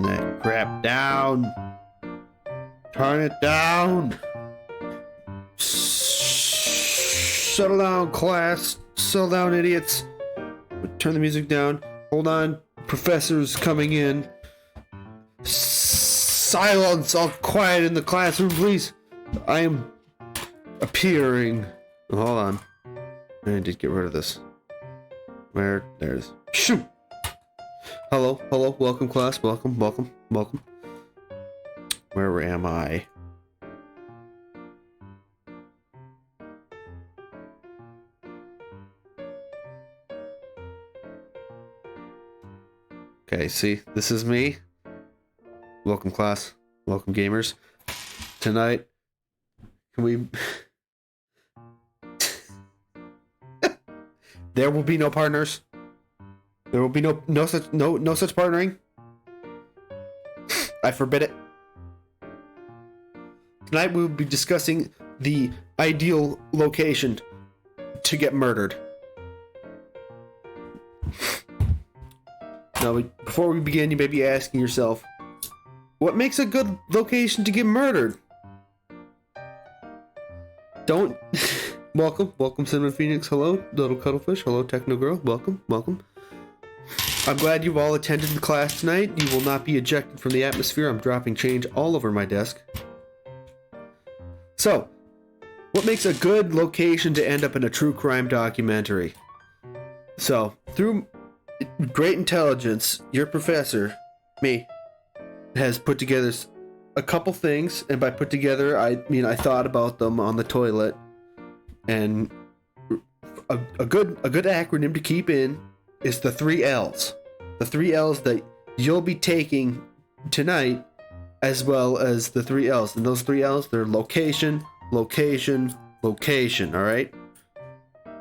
that crap down. Turn it down. Settle down, class. Settle down, idiots. Turn the music down. Hold on. Professor's coming in. Silence. All quiet in the classroom, please. I am appearing. Oh, hold on. I need to get rid of this. Where? There's. Shoot! Hello. Welcome, class. Welcome. Where am I? Okay, see, this is me. Welcome, class. Welcome, gamers. Tonight, can we... There will be no partners. There will be no such partnering. I forbid it. Tonight we will be discussing the ideal location to get murdered. Now, before we begin, you may be asking yourself, what makes a good location to get murdered? Don't... Welcome, Cinnamon Phoenix. Hello, Little Cuddlefish. Hello, Techno Girl. Welcome. I'm glad you've all attended the class tonight. You will not be ejected from the atmosphere. I'm dropping change all over my desk. So, what makes a good location to end up in a true crime documentary? So, through great intelligence, your professor, me, has put together a couple things, and by put together, I mean I thought about them on the toilet, and a good acronym to keep in is the 3 L's. The 3 L's that you'll be taking tonight, as well as the 3 L's. And those 3 L's, they're location, location, location, alright?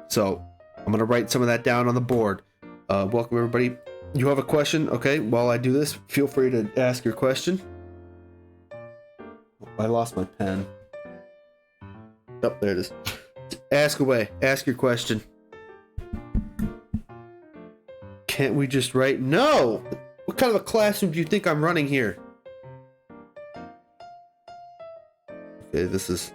So, I'm going to write some of that down on the board. Welcome, everybody. You have a question? Okay, while I do this, feel free to ask your question. I lost my pen. Oh, there it is. Ask away. Ask your question. Can't we just write? No! What kind of a classroom do you think I'm running here? Okay, this is...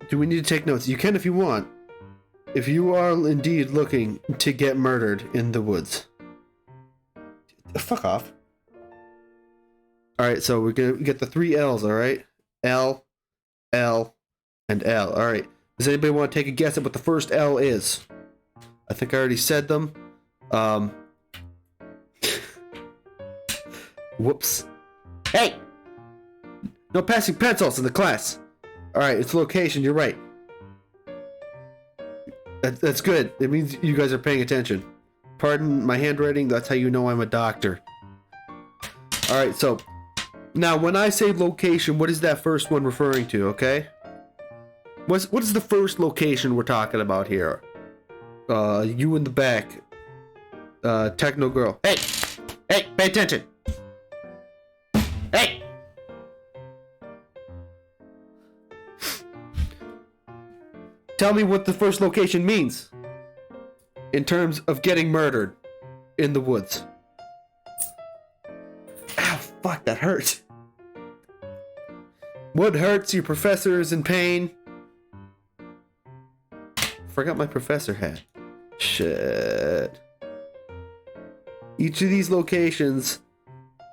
Do we need to take notes? You can if you want. If you are indeed looking to get murdered in the woods. Fuck off. Alright, so we're gonna get the 3 L's, alright? L, L, and L. Alright. Does anybody want to take a guess at what the first L is? I think I already said them. Whoops. Hey! No passing pencils in the class. Alright, it's location, you're right. That's good. It means you guys are paying attention. Pardon my handwriting, that's how you know I'm a doctor. Alright, so... Now, when I say location, what is that first one referring to, okay? What is the first location we're talking about here? You in the back. Techno Girl. Hey! Hey, pay attention! Hey! Tell me what the first location means in terms of getting murdered in the woods. Ow, fuck, that hurt. What hurts? Your professor is in pain. Forgot my professor hat. Shit. Each of these locations,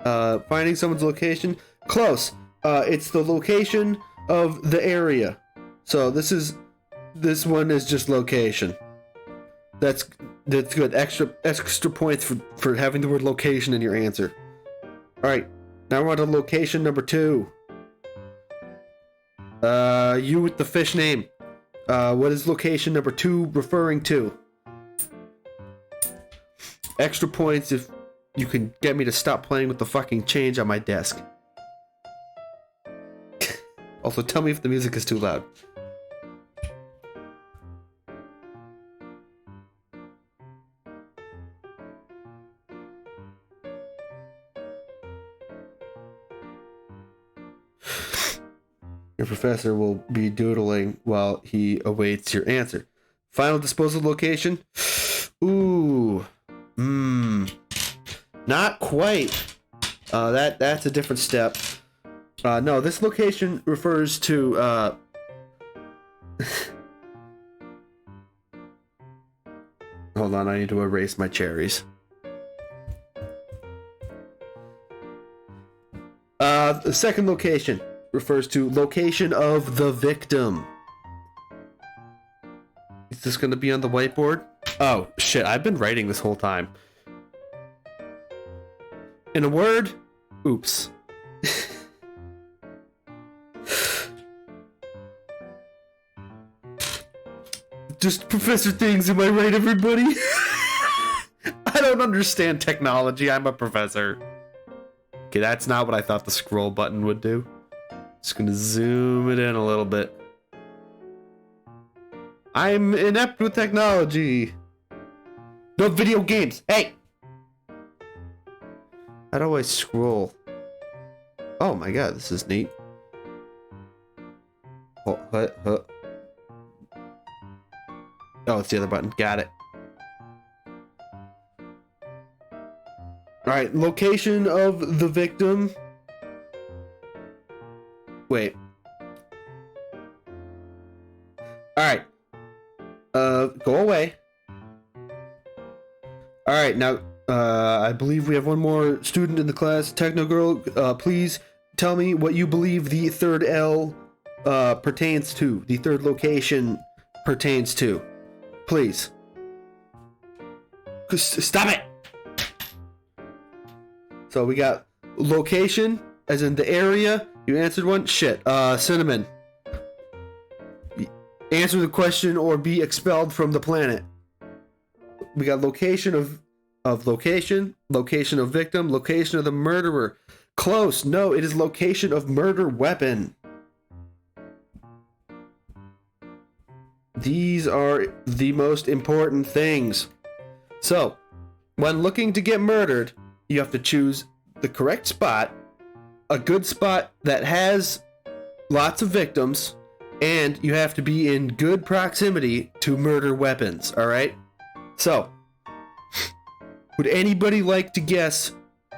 finding someone's location, close. It's the location of the area. So this one is just location. That's good. Extra points for having the word location in your answer. All right, now we're on to location number 2. You with the fish name. What is location number 2 referring to? Extra points if you can get me to stop playing with the fucking change on my desk. Also, tell me if the music is too loud. Your professor will be doodling while he awaits your answer. Final disposal location? Ooh. Not quite. That's a different step. No, this location refers to, hold on, I need to erase my cherries. The second location refers to location of the victim. Is this going to be on the whiteboard? Oh, shit, I've been writing this whole time. In a word, oops. Just Professor Things, am I right, everybody? I don't understand technology, I'm a professor. Okay, that's not what I thought the scroll button would do. Just gonna zoom it in a little bit. I'm inept with technology. No video games. Hey! How do I scroll? Oh my god, this is neat. Oh, oh, it's the other button. Got it. Alright, location of the victim. Wait. Alright. Go away. Alright, now, I believe we have one more student in the class. Techno Girl, please tell me what you believe the third L, pertains to. The third location pertains to. Please. Stop it! So we got location, as in the area. You answered one. Shit. Cinnamon. Answer the question or be expelled from the planet. We got location of location, location of victim, location of the murderer. Close. No, it is location of murder weapon. These are the most important things. So, when looking to get murdered, you have to choose the correct spot, a good spot that has lots of victims, and you have to be in good proximity to murder weapons, alright? So, would anybody like to guess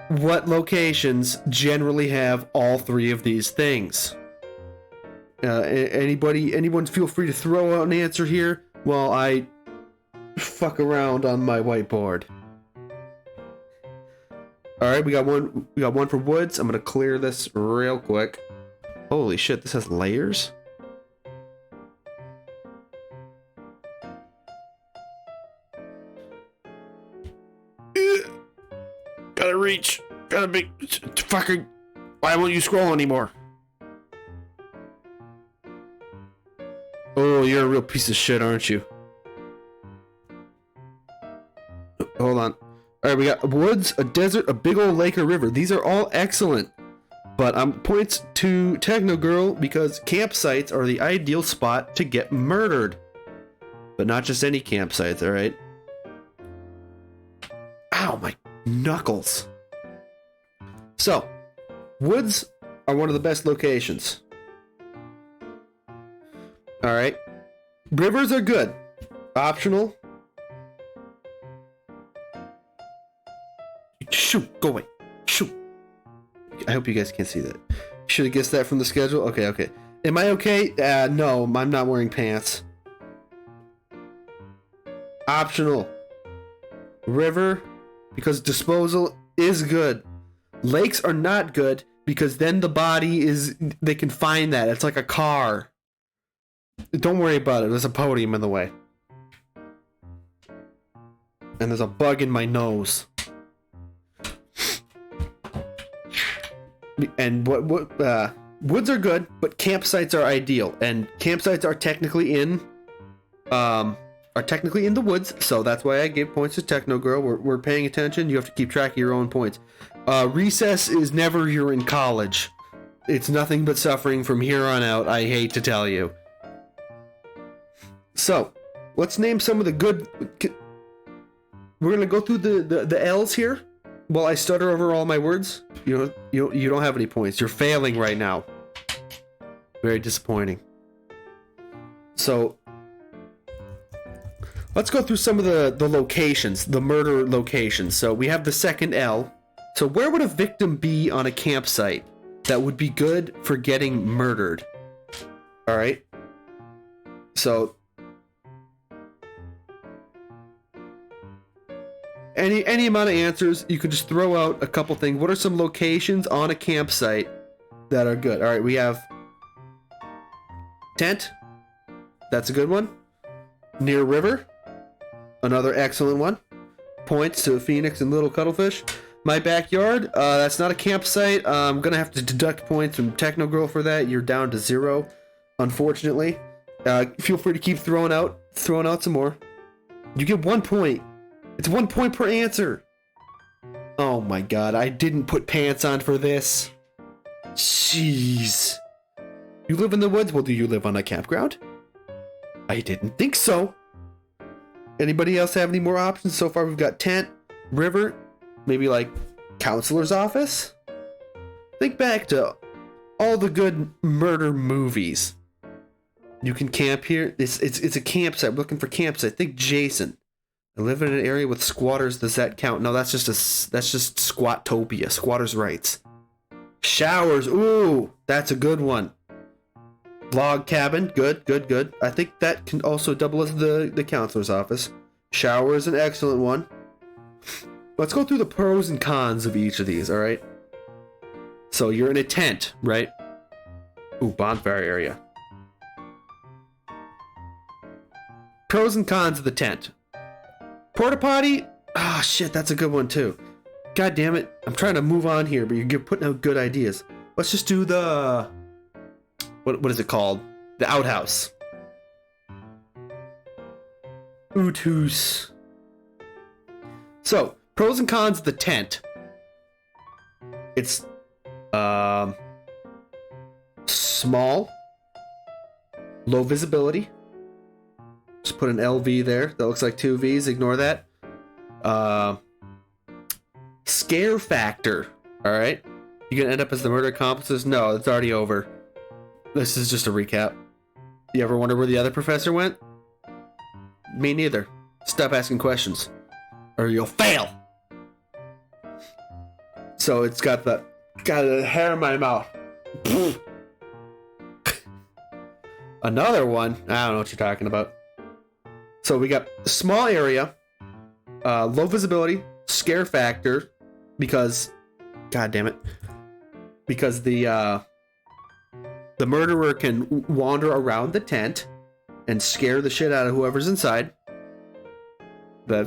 what locations generally have all three of these things? Anyone feel free to throw out an answer here while I fuck around on my whiteboard. Alright, we got one for woods. I'm gonna clear this real quick. Holy shit, this has layers? Gotta reach. Gotta be fucking. Why won't you scroll anymore? Oh, you're a real piece of shit, aren't you? Hold on. Alright, we got woods, a desert, a big old lake or river. These are all excellent. But points to Techno Girl because campsites are the ideal spot to get murdered. But not just any campsites, alright? Ow, my knuckles. So, woods are one of the best locations. Alright. Rivers are good. Optional. Shoot, go away. Shoot. I hope you guys can't see that. Should have guessed that from the schedule? Okay. Am I okay? No, I'm not wearing pants. Optional. River, because disposal is good. Lakes are not good, because then the body is... They can find that. It's like a car. Don't worry about it. There's a podium in the way. And there's a bug in my nose. And woods are good, but campsites are ideal. And campsites are technically in the woods, so that's why I give points to Techno Girl. We're paying attention. You have to keep track of your own points. Recess is never you're in college. It's nothing but suffering from here on out, I hate to tell you. So, let's name some of the good... We're gonna go through the L's here while I stutter over all my words. You don't have any points. You're failing right now. Very disappointing. So, let's go through some of the locations, the murder locations. So, we have the second L. So, where would a victim be on a campsite that would be good for getting murdered? All right. So, any amount of answers, you could just throw out a couple things. What are some locations on a campsite that are good? All right, we have tent. That's a good one. Near river. Another excellent one. Points to Phoenix and Little Cuttlefish. My backyard. That's not a campsite. I'm gonna have to deduct points from Techno Girl for that. You're down to 0, unfortunately. Feel free to keep throwing out some more. You get 1 point. It's 1 point per answer. Oh my god, I didn't put pants on for this. Jeez. You live in the woods? Well, do you live on a campground? I didn't think so. Anybody else have any more options? So far we've got tent, river, maybe like counselor's office. Think back to all the good murder movies. You can camp here. It's a campsite. We're looking for campsite. Think Jason. I live in an area with squatters. Does that count? No, that's just squattopia. Squatters' rights. Showers. Ooh, that's a good one. Log cabin. Good. I think that can also double as the counselor's office. Shower is an excellent one. Let's go through the pros and cons of each of these, all right? So you're in a tent, right? Ooh, bonfire area. Pros and cons of the tent. Porta potty? Ah, shit, that's a good one too. God damn it. I'm trying to move on here, but you're putting out good ideas. Let's just do the... What is it called? The outhouse. Outhouse. So, pros and cons of the tent. It's small, low visibility. Just put an LV there. That looks like 2 V's. Ignore that. Scare factor. All right. You gonna end up as the murder accomplices? No, it's already over. This is just a recap. You ever wonder where the other professor went? Me neither. Stop asking questions, or you'll fail. So it's got the hair in my mouth. Another one. I don't know what you're talking about. So we got small area, low visibility, scare factor, because, god damn it, because the murderer can wander around the tent and scare the shit out of whoever's inside. Low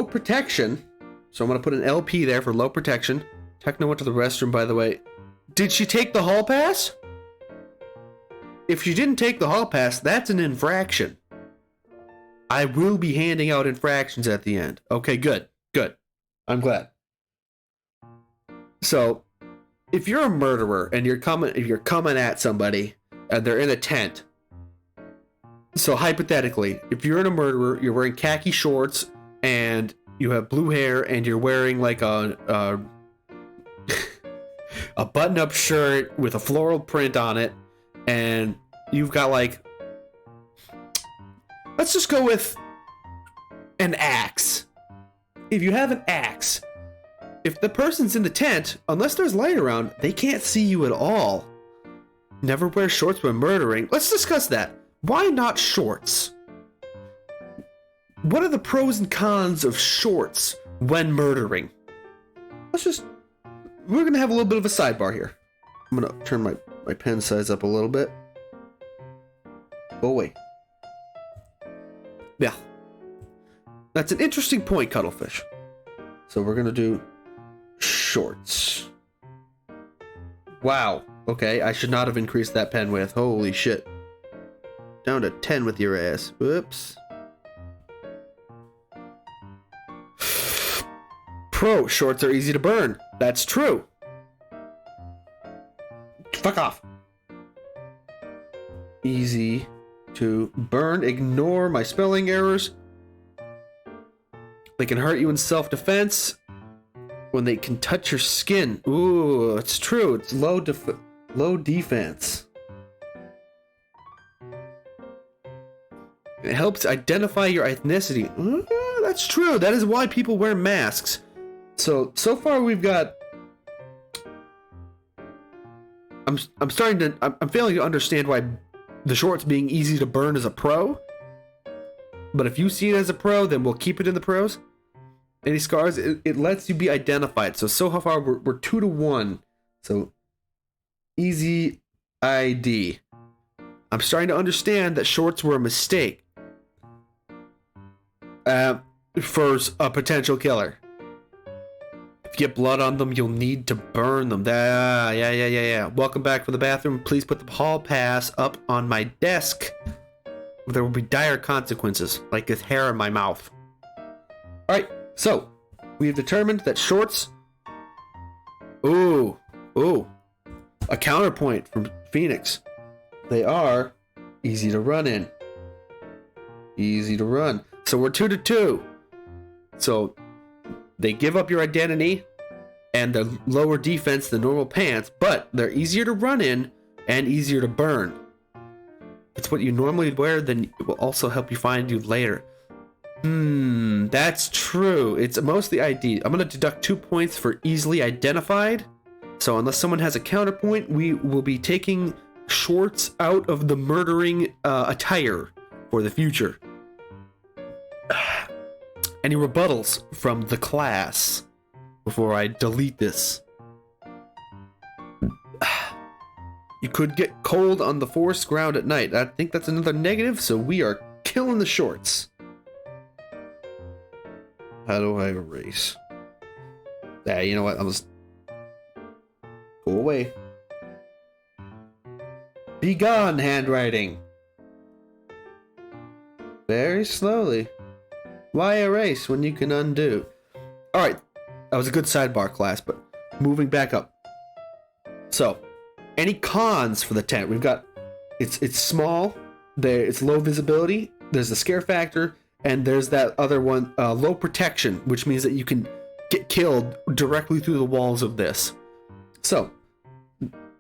protection. So I'm gonna put an LP there for low protection. Techno went to the restroom, by the way. Did she take the hall pass? If she didn't take the hall pass, that's an infraction. I will be handing out infractions at the end. Okay, good. I'm glad. So, if you're a murderer and you're coming at somebody and they're in a tent. So hypothetically, if you're a murderer, you're wearing khaki shorts and you have blue hair and you're wearing like a button-up shirt with a floral print on it, and you've got like, let's just go with an axe. If you have an axe, if the person's in the tent, unless there's light around, they can't see you at all. Never wear shorts when murdering. Let's discuss that. Why not shorts? What are the pros and cons of shorts when murdering? We're gonna have a little bit of a sidebar here. I'm gonna turn my pen size up a little bit. Go away. Yeah. That's an interesting point, Cuttlefish. So we're gonna do shorts. Wow. Okay, I should not have increased that pen width. Holy shit. Down to 10 with your ass. Whoops. Pro, shorts are easy to burn. That's true. Fuck off. Easy to burn. Ignore my spelling errors. They can hurt you in self-defense. when they can touch your skin. Ooh, it's true. It's low defense. It helps identify your ethnicity. That's true. That is why people wear masks. So far we've got... I'm failing to understand why the shorts being easy to burn is a pro. But if you see it as a pro, then we'll keep it in the pros. Any scars, it lets you be identified. So far we're 2-1. So easy ID. I'm starting to understand that shorts were a mistake. For a potential killer. If you get blood on them, you'll need to burn them. Yeah. Welcome back from the bathroom. Please put the hall pass up on my desk. There will be dire consequences, like this hair in my mouth. Alright, so we have determined that shorts... Ooh. A counterpoint from Phoenix. They are easy to run in. Easy to run. So we're 2-2. So they give up your identity and the lower defense than normal pants, but they're easier to run in and easier to burn. It's what you normally wear, then it will also help you find you later. That's true. It's mostly ID. I'm going to deduct 2 points for easily identified. So unless someone has a counterpoint, we will be taking shorts out of the murdering attire for the future. Any rebuttals from the class before I delete this? You could get cold on the forest ground at night. I think that's another negative, so we are killing the shorts. How do I erase? You know what? I'll just go away. Be gone, handwriting. Very slowly. Why erase when you can undo? Alright, that was a good sidebar class, but moving back up. So, any cons for the tent? We've got, it's small, it's low visibility, there's the scare factor, and there's that other one, low protection, which means that you can get killed directly through the walls of this. So,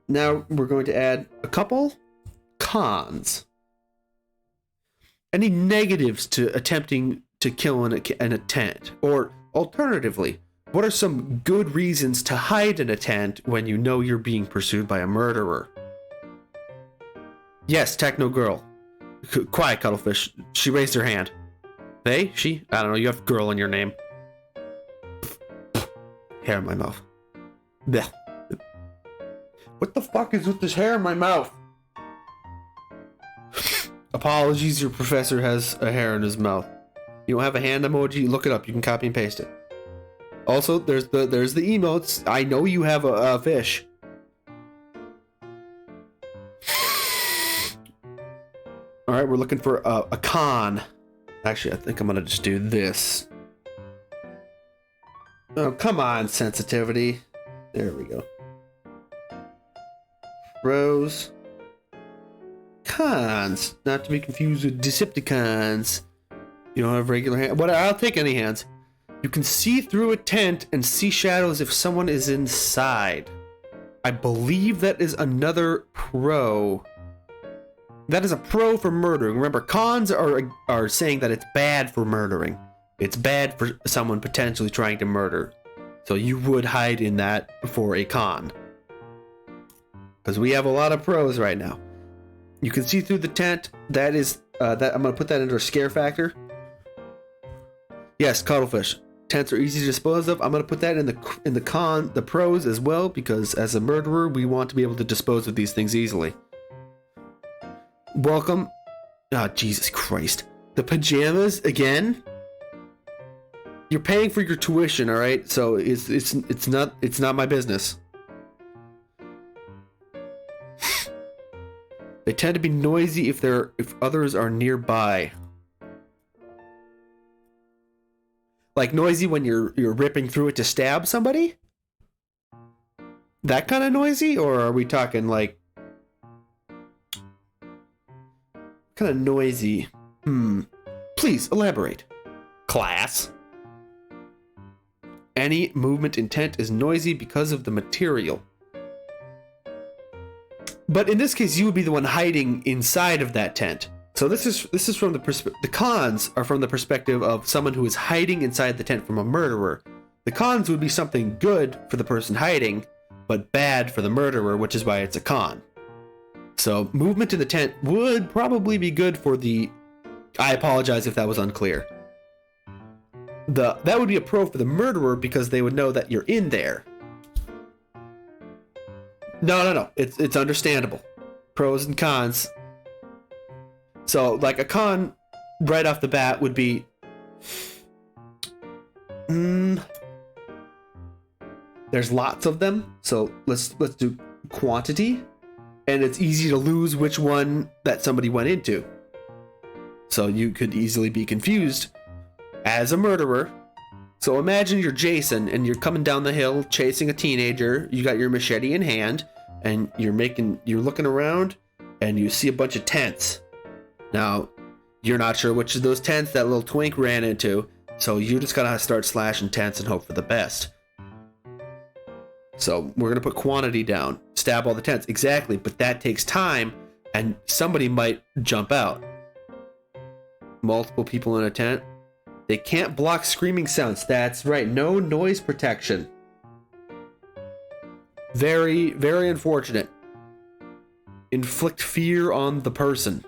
now we're going to add a couple cons. Any negatives to attempting to kill in a tent? Or alternatively, what are some good reasons to hide in a tent when you know you're being pursued by a murderer? Yes, Techno Girl. Quiet, Cuttlefish. She raised her hand. They? She? I don't know, you have girl in your name. Hair in my mouth. Blech. What the fuck is with this hair in my mouth? Apologies, your professor has a hair in his mouth. You don't have a hand emoji? Look it up. You can copy and paste it. Also, there's the emotes. I know you have a fish. All right, we're looking for a con. Actually, I think I'm gonna just do this. Oh, come on, sensitivity. There we go. Pros. Cons. Not to be confused with Decepticons. You don't have regular hands. But I'll take any hands. You can see through a tent and see shadows if someone is inside. I believe that is another pro. That is a pro for murdering. Remember, cons are saying that it's bad for murdering. It's bad for someone potentially trying to murder. So you would hide in that for a con. Because we have a lot of pros right now. You can see through the tent. That is that I'm gonna put that under a scare factor. Yes, Cuttlefish. Tents are easy to dispose of. I'm gonna put that in the pros as well, because as a murderer, we want to be able to dispose of these things easily. Welcome. Oh, Jesus Christ. The pajamas again? You're paying for your tuition, all right? So it's not my business. They tend to be noisy if others are nearby. Like noisy when you're ripping through it to stab somebody? That kind of noisy? Or are we talking like kind of noisy? Please elaborate. Class. Any movement in tent is noisy because of the material. But in this case, you would be the one hiding inside of that tent. So this is from the cons are from the perspective of someone who is hiding inside the tent from a murderer. The cons would be something good for the person hiding, but bad for the murderer, which is why it's a con. So movement in the tent would probably be good for the... I apologize if that was unclear. That would be a pro for the murderer because they would know that you're in there. No. It's understandable. Pros and cons. So, like, a con right off the bat would be... there's lots of them, so let's do quantity. And it's easy to lose which one that somebody went into. So you could easily be confused as a murderer. So imagine you're Jason and you're coming down the hill chasing a teenager. You got your machete in hand and you're looking around and you see a bunch of tents. Now, you're not sure which of those tents that little twink ran into, so you just gotta start slashing tents and hope for the best. So we're gonna put quantity down. Stab all the tents. Exactly, but that takes time and somebody might jump out. Multiple people in a tent. They can't block screaming sounds. That's right, no noise protection. Very, very unfortunate. Inflict fear on the person.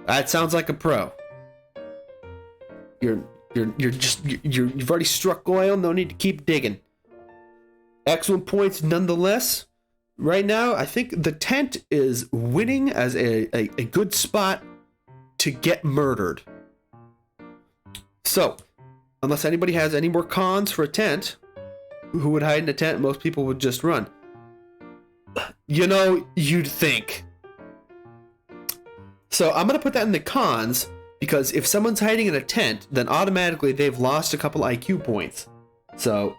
That sounds like a pro. You've already struck oil, no need to keep digging. Excellent points nonetheless. Right now, I think the tent is winning as a good spot to get murdered. So, unless anybody has any more cons for a tent, who would hide in a tent? Most people would just run. You'd think. So I'm going to put that in the cons, because if someone's hiding in a tent, then automatically they've lost a couple IQ points. So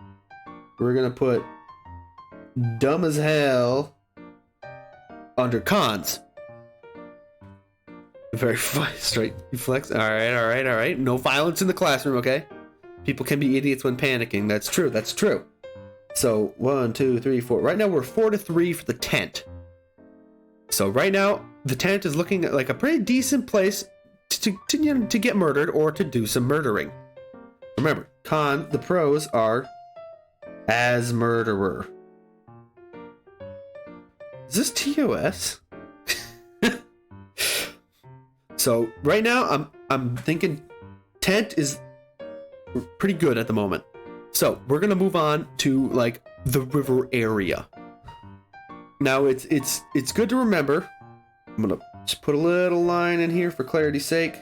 we're going to put dumb as hell under cons. Very straight flex. All right. No violence in the classroom, okay? People can be idiots when panicking. That's true. So 1, 2, 3, 4. Right now we're 4-3 for the tent. So right now the tent is looking like a pretty decent place to get murdered or to do some murdering. Remember, the pros are as murderer. Is this TOS? So right now I'm thinking tent is pretty good at the moment. So we're gonna move on to like the river area. Now it's good to remember. I'm gonna just put a little line in here for clarity's sake.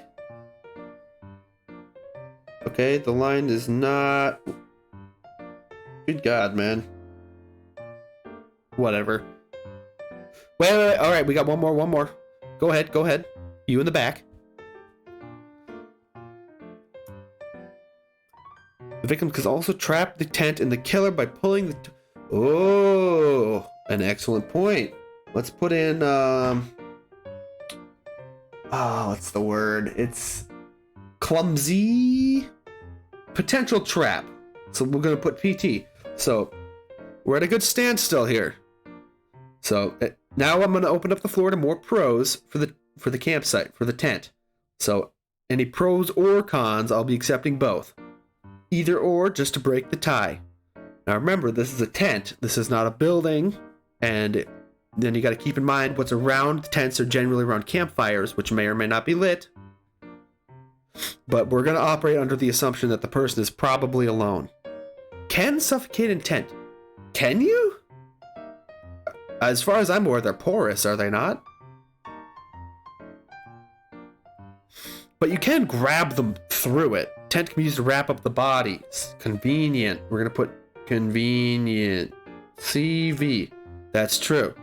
Okay, the line is not... Good God, man. Whatever. Wait. All right, we got one more. Go ahead. You in the back. The victim can also trap the tent and the killer by pulling the... Oh, an excellent point. Let's put in... what's the word? It's clumsy potential trap. So we're going to put PT. So we're at a good standstill here. So now I'm going to open up the floor to more pros for the campsite, for the tent. So any pros or cons, I'll be accepting both. Either or, just to break the tie. Now remember, this is a tent. This is not a building. And then you got to keep in mind what's around tents are generally around campfires, which may or may not be lit. But we're going to operate under the assumption that the person is probably alone. Can suffocate in tent? Can you? As far as I'm aware, they're porous, are they not? But you can grab them through it. Tent can be used to wrap up the bodies. Convenient. We're going to put convenient. CV. That's true.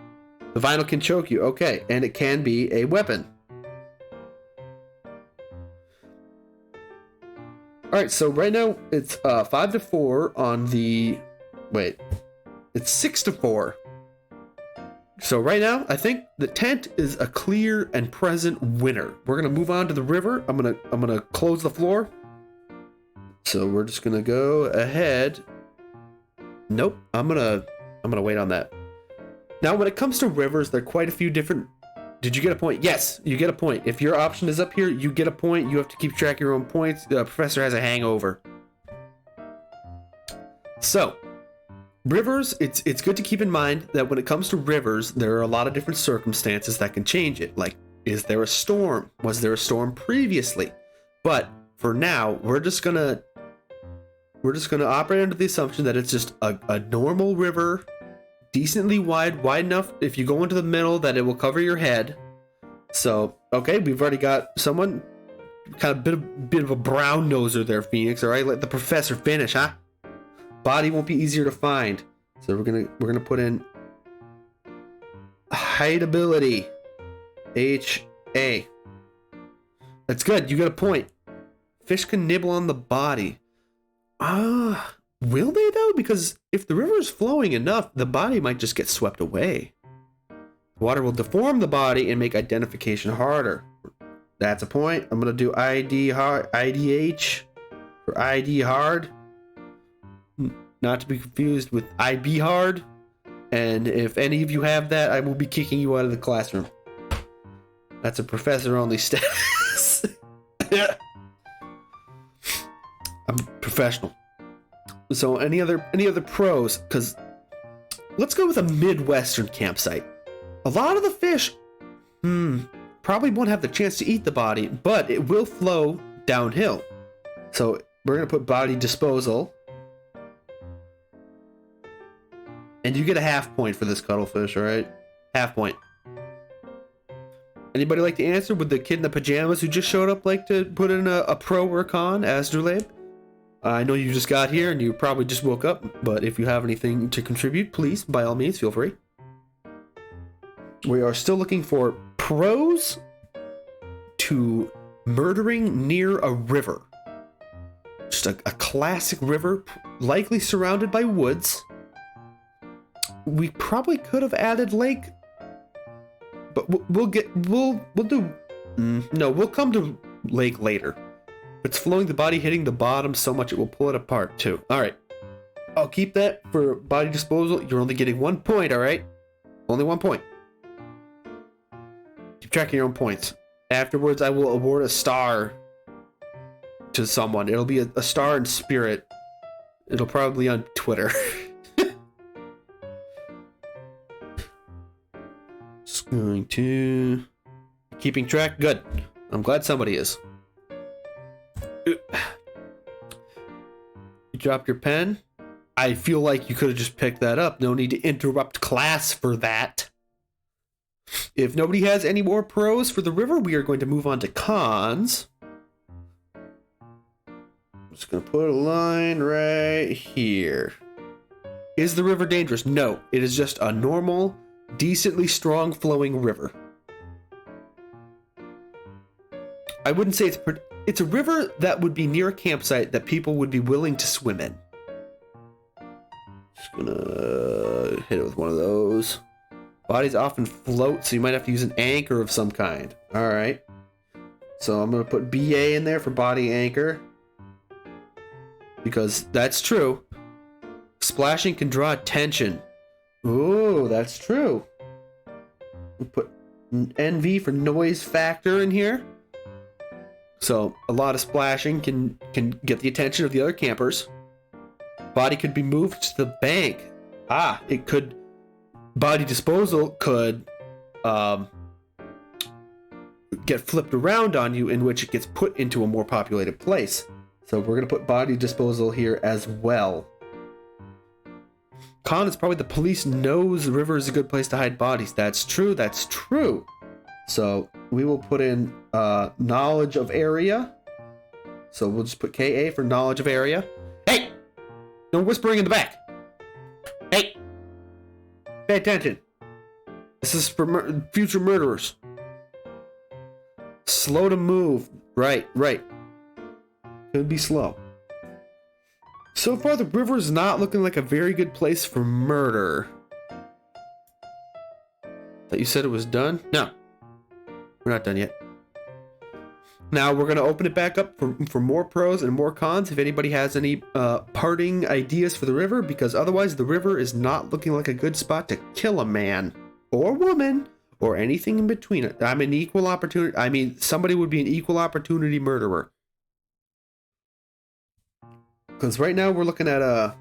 The vinyl can choke you. Okay. And it can be a weapon. Alright, so right now it's 5-4 on the... Wait. It's 6-4. So right now, I think the tent is a clear and present winner. We're gonna move on to the river. I'm gonna close the floor. So we're just gonna go ahead Nope. I'm gonna wait on that. Now, when it comes to rivers, there are quite a few different. Did you get a point? Yes, you get a point. If your option is up here, you get a point. You have to keep track of your own points. The professor has a hangover. So, rivers, it's good to keep in mind that when it comes to rivers, there are a lot of different circumstances that can change it. Like, is there a storm? Was there a storm previously? But for now, we're just gonna operate under the assumption that it's just a normal river, decently wide enough if you go into the middle that it will cover your head. So, okay, we've already got someone kind of bit of a brown noser there, Phoenix. All right, let the professor finish, huh? Body won't be easier to find, so we're gonna put in hideability, HA. That's good. You get a point. Fish can nibble on the body. Will they though? Because if the river is flowing enough, the body might just get swept away. Water will deform the body and make identification harder. That's a point. I'm gonna do IDH for ID hard. Not to be confused with IB hard. And if any of you have that, I will be kicking you out of the classroom. That's a professor only status. I'm professional. So any other pros? Because let's go with a Midwestern campsite. A lot of the fish probably won't have the chance to eat the body, but it will flow downhill. So we're gonna put body disposal. And you get a half point for this cuttlefish, all right? Half point. Anybody like to answer? Would the kid in the pajamas who just showed up like to put in a pro or a con, Astrolabe? I know you just got here and you probably just woke up, but if you have anything to contribute, please, by all means, feel free. We are still looking for pros to murdering near a river. Just a classic river, likely surrounded by woods. We probably could have added lake, but we'll come to lake later. It's flowing the body, hitting the bottom so much it will pull it apart too. All right, I'll keep that for body disposal. You're only getting 1 point, all right? Only 1 point. Keep track of your own points. Afterwards, I will award a star to someone. It'll be a star in spirit. It'll probably be on Twitter. Just going to keeping track. Good. I'm glad somebody is. You dropped your pen. I feel like you could have just picked that up. No need to interrupt class for that. If nobody has any more pros for the river, we are going to move on to cons. I'm just going to put a line right here. Is the river dangerous? No, it is just a normal, decently strong flowing river. I wouldn't say it's a river that would be near a campsite that people would be willing to swim in. Just gonna hit it with one of those. Bodies often float, so you might have to use an anchor of some kind. All right. So I'm gonna put BA in there for body anchor, because that's true. Splashing can draw attention. Ooh, that's true. We'll put NV for noise factor in here. So a lot of splashing can get the attention of the other campers. Body could be moved to the bank. It could. Body disposal could get flipped around on you, in which it gets put into a more populated place. So we're gonna put body disposal here as well. Con is probably the police knows the river is a good place to hide bodies. That's true. That's true. So we will put in knowledge of area. So we'll just put KA for knowledge of area. Hey! No whispering in the back. Hey! Pay attention. This is for future murderers. Slow to move. Right. Could be slow. So far, the river is not looking like a very good place for murder. Thought you said it was done? No. We're not done yet. Now we're gonna open it back up for more pros and more cons. If anybody has any parting ideas for the river, because otherwise the river is not looking like a good spot to kill a man or woman or anything in between. I'm an equal opportunity. I mean, somebody would be an equal opportunity murderer. Because right now we're looking at a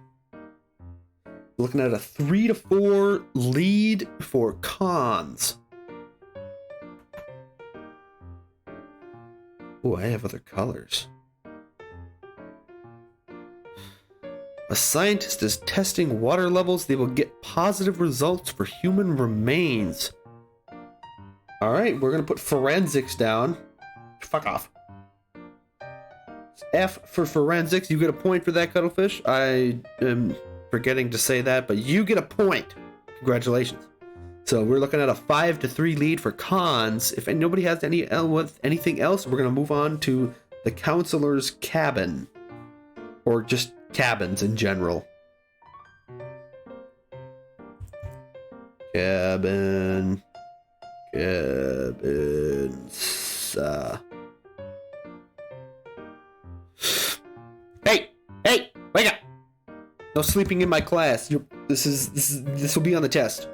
3 to 4 lead for cons. Oh, I have other colors. A scientist is testing water levels. They will get positive results for human remains. All right, we're going to put forensics down. Fuck off. F for forensics. You get a point for that, Cuttlefish. I am forgetting to say that, but you get a point. Congratulations. So we're looking at a 5 to 3 lead for cons. If nobody has anything else, we're going to move on to the counselor's cabin. Or just cabins in general. Cabins. Hey, wake up! No sleeping in my class. This will be on the test.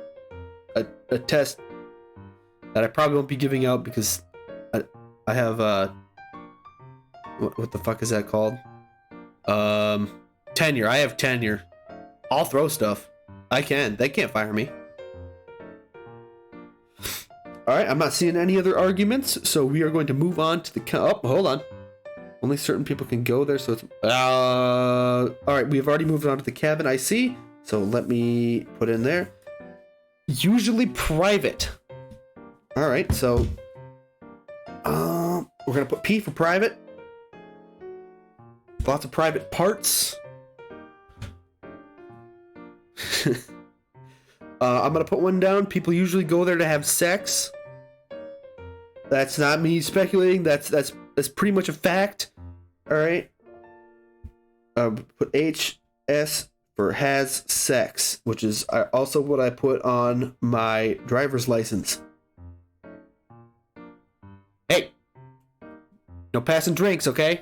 A test that I probably won't be giving out because I have what the fuck is that called? Tenure. I have tenure. I'll throw stuff. I can. They can't fire me. All right. I'm not seeing any other arguments, so we are going to move on to the. Oh, hold on. Only certain people can go there, so it's. All right. We've already moved on to the cabin. I see. So let me put in there. Usually private. All right. So we're gonna put P for private. Lots of private parts. I'm gonna put one down. People usually go there to have sex. That's not me speculating. That's pretty much a fact. All right. Put HS for has sex, which is also what I put on my driver's license. Hey, no passing drinks, okay?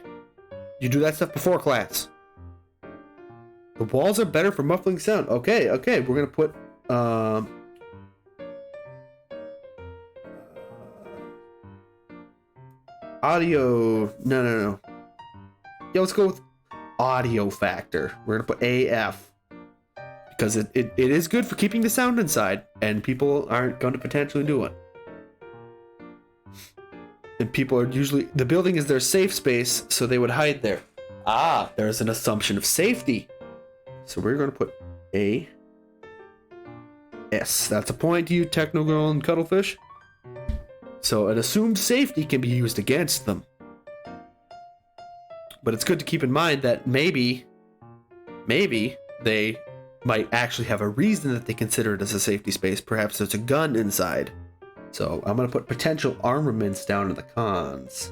You do that stuff before class. The walls are better for muffling sound. Okay, we're gonna put audio. No. Yeah, let's go with audio factor. We're gonna put AF because it is good for keeping the sound inside, and people aren't going to potentially do it. And people are usually, the building is their safe space, so they would hide there. There's an assumption of safety. So we're going to put A S. That's a point to you, Techno Girl and Cuttlefish. So an assumed safety can be used against them. But it's good to keep in mind that maybe they might actually have a reason that they consider it as a safety space. Perhaps there's a gun inside. So I'm going to put potential armaments down in the cons.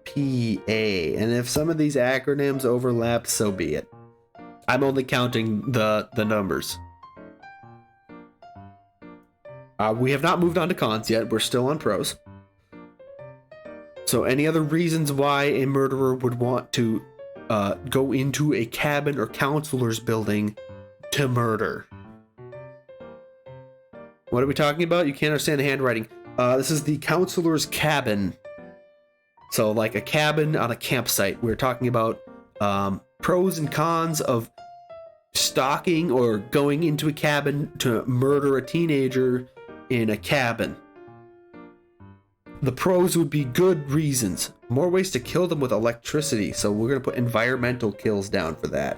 PA. And if some of these acronyms overlap, so be it. I'm only counting the numbers. We have not moved on to cons yet. We're still on pros. So any other reasons why a murderer would want to go into a cabin or counselor's building to murder? What are we talking about? You can't understand the handwriting. This is the counselor's cabin. So like a cabin on a campsite. We're talking about pros and cons of stalking or going into a cabin to murder a teenager in a cabin. The pros would be good reasons. More ways to kill them with electricity. So we're going to put environmental kills down for that.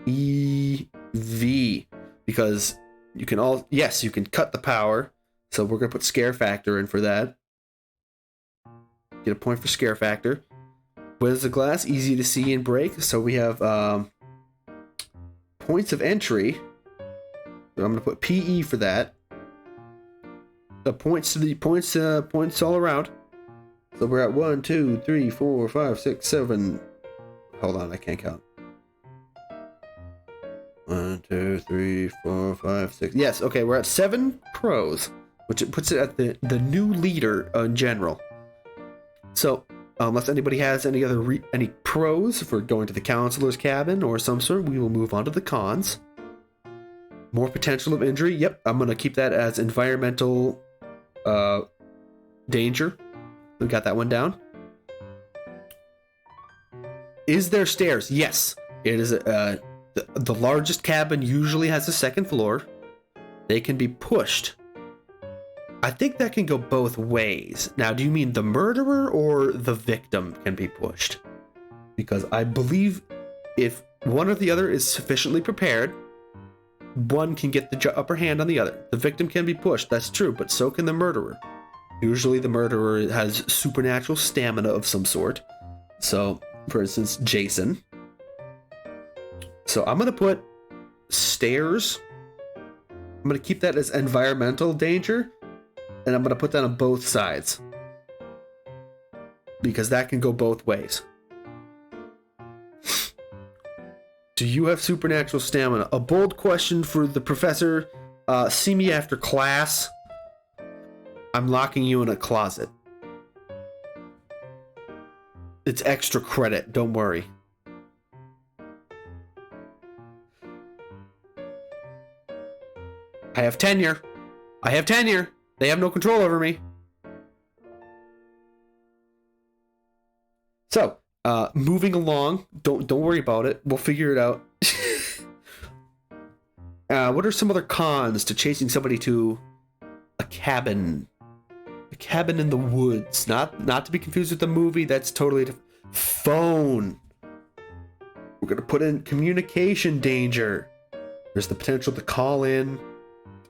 EV. Because you can cut the power. So we're going to put scare factor in for that. Get a point for scare factor. Windows of glass, easy to see and break. So we have points of entry. I'm going to put PE for that. The points all around. So we're at 1, 2, 3, 4, 5, 6, 7. Hold on, I can't count. 1, 2, 3, 4, 5, 6. Yes, okay, we're at 7 pros, which it puts it at the new leader in general. So Unless anybody has any pros for going to the counselor's cabin or some sort, we will move on to the cons. More potential of injury. Yep, I'm going to keep that as environmental danger. We got that one down. Is there stairs? Yes. It is the largest cabin usually has a second floor. They can be pushed. I think that can go both ways. Now, do you mean the murderer or the victim can be pushed? Because I believe if one or the other is sufficiently prepared, one can get the upper hand on the other. The victim can be pushed, that's true, but so can the murderer. Usually the murderer has supernatural stamina of some sort. So, for instance, Jason. So I'm going to put stairs. I'm going to keep that as environmental danger. And I'm going to put that on both sides. Because that can go both ways. Do you have supernatural stamina? A bold question for the professor. See me after class. I'm locking you in a closet. It's extra credit, don't worry. I have tenure. I have tenure. They have no control over me. So, moving along. Don't worry about it. We'll figure it out. What are some other cons to chasing somebody to a cabin? A cabin in the woods. Not to be confused with the movie. That's totally different. Phone. We're gonna put in communication danger. There's the potential to call in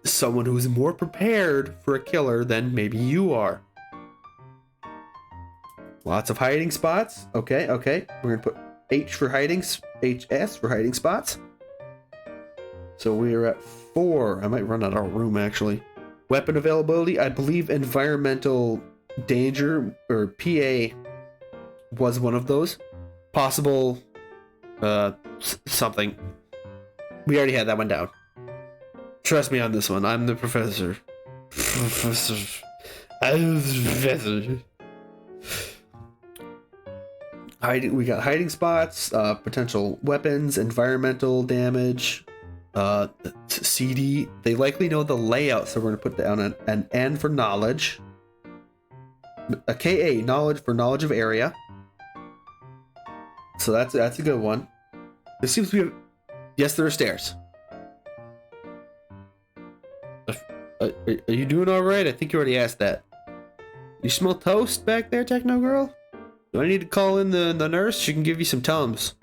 someone who's more prepared for a killer than maybe you are. Lots of hiding spots. Okay. We're gonna put HS for hiding spots. So we're at 4. I might run out of room actually. Weapon availability. I believe environmental danger or PA was one of those. Possible something. We already had that one down. Trust me on this one. I'm the professor. I'm the professor. We got hiding spots, potential weapons, environmental damage, CD. They likely know the layout, so we're going to put down an N for knowledge. A KA, knowledge for knowledge of area. So that's a good one. There seems to be yes, there are stairs. Are you doing all right? I think you already asked that. You smell toast back there, Techno Girl? Do I need to call in the nurse? She can give you some Tums.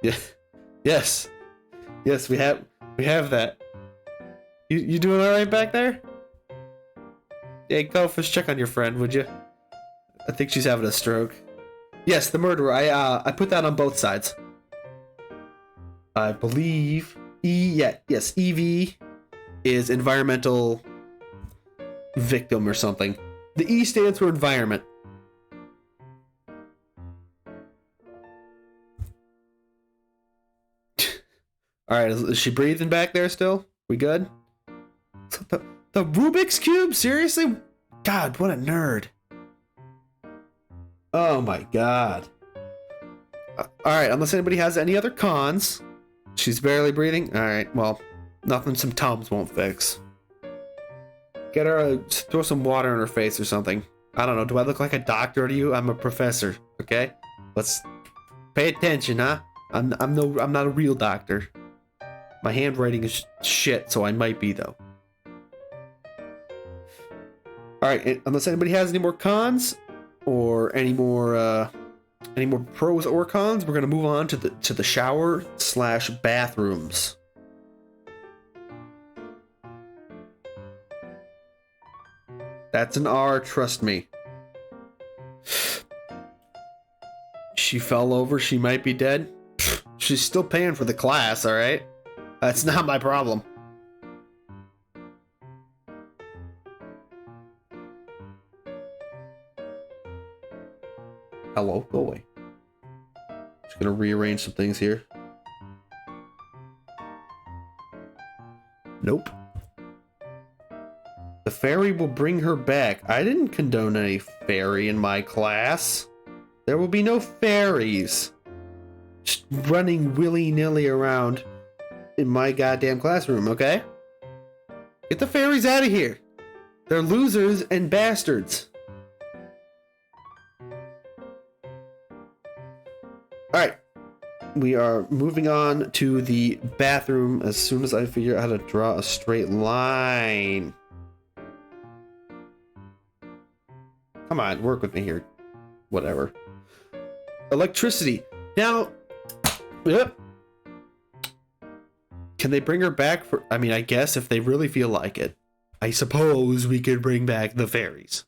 Yeah. Yes, we have that. You doing all right back there? Yeah, go first check on your friend, would you? I think she's having a stroke. Yes, the murderer. I put that on both sides. I believe EV is environmental victim or something. The E stands for environment. All right, is she breathing back there still? We good? The Rubik's Cube? Seriously? God, what a nerd. Oh my god. Alright, unless anybody has any other cons. She's barely breathing? Alright, well, nothing some Tums won't fix. Get her, throw some water in her face or something. I don't know, do I look like a doctor to you? I'm a professor, okay? Let's pay attention, huh? I'm not a real doctor. My handwriting is shit, so I might be, though. Alright, unless anybody has any more cons, or any more pros or cons, we're gonna move on to the shower/bathrooms. That's an R, trust me. She fell over, she might be dead. She's still paying for the class, alright? That's not my problem. Hello, go away. Just gonna rearrange some things here. Nope. The fairy will bring her back. I didn't condone any fairy in my class. There will be no fairies just running willy-nilly around in my goddamn classroom, okay? Get the fairies out of here. They're losers and bastards. Alright. We are moving on to the bathroom as soon as I figure out how to draw a straight line. Come on, work with me here. Whatever. Electricity. Now, yep. Can they bring her back for... I mean, I guess if they really feel like it. I suppose we could bring back the fairies.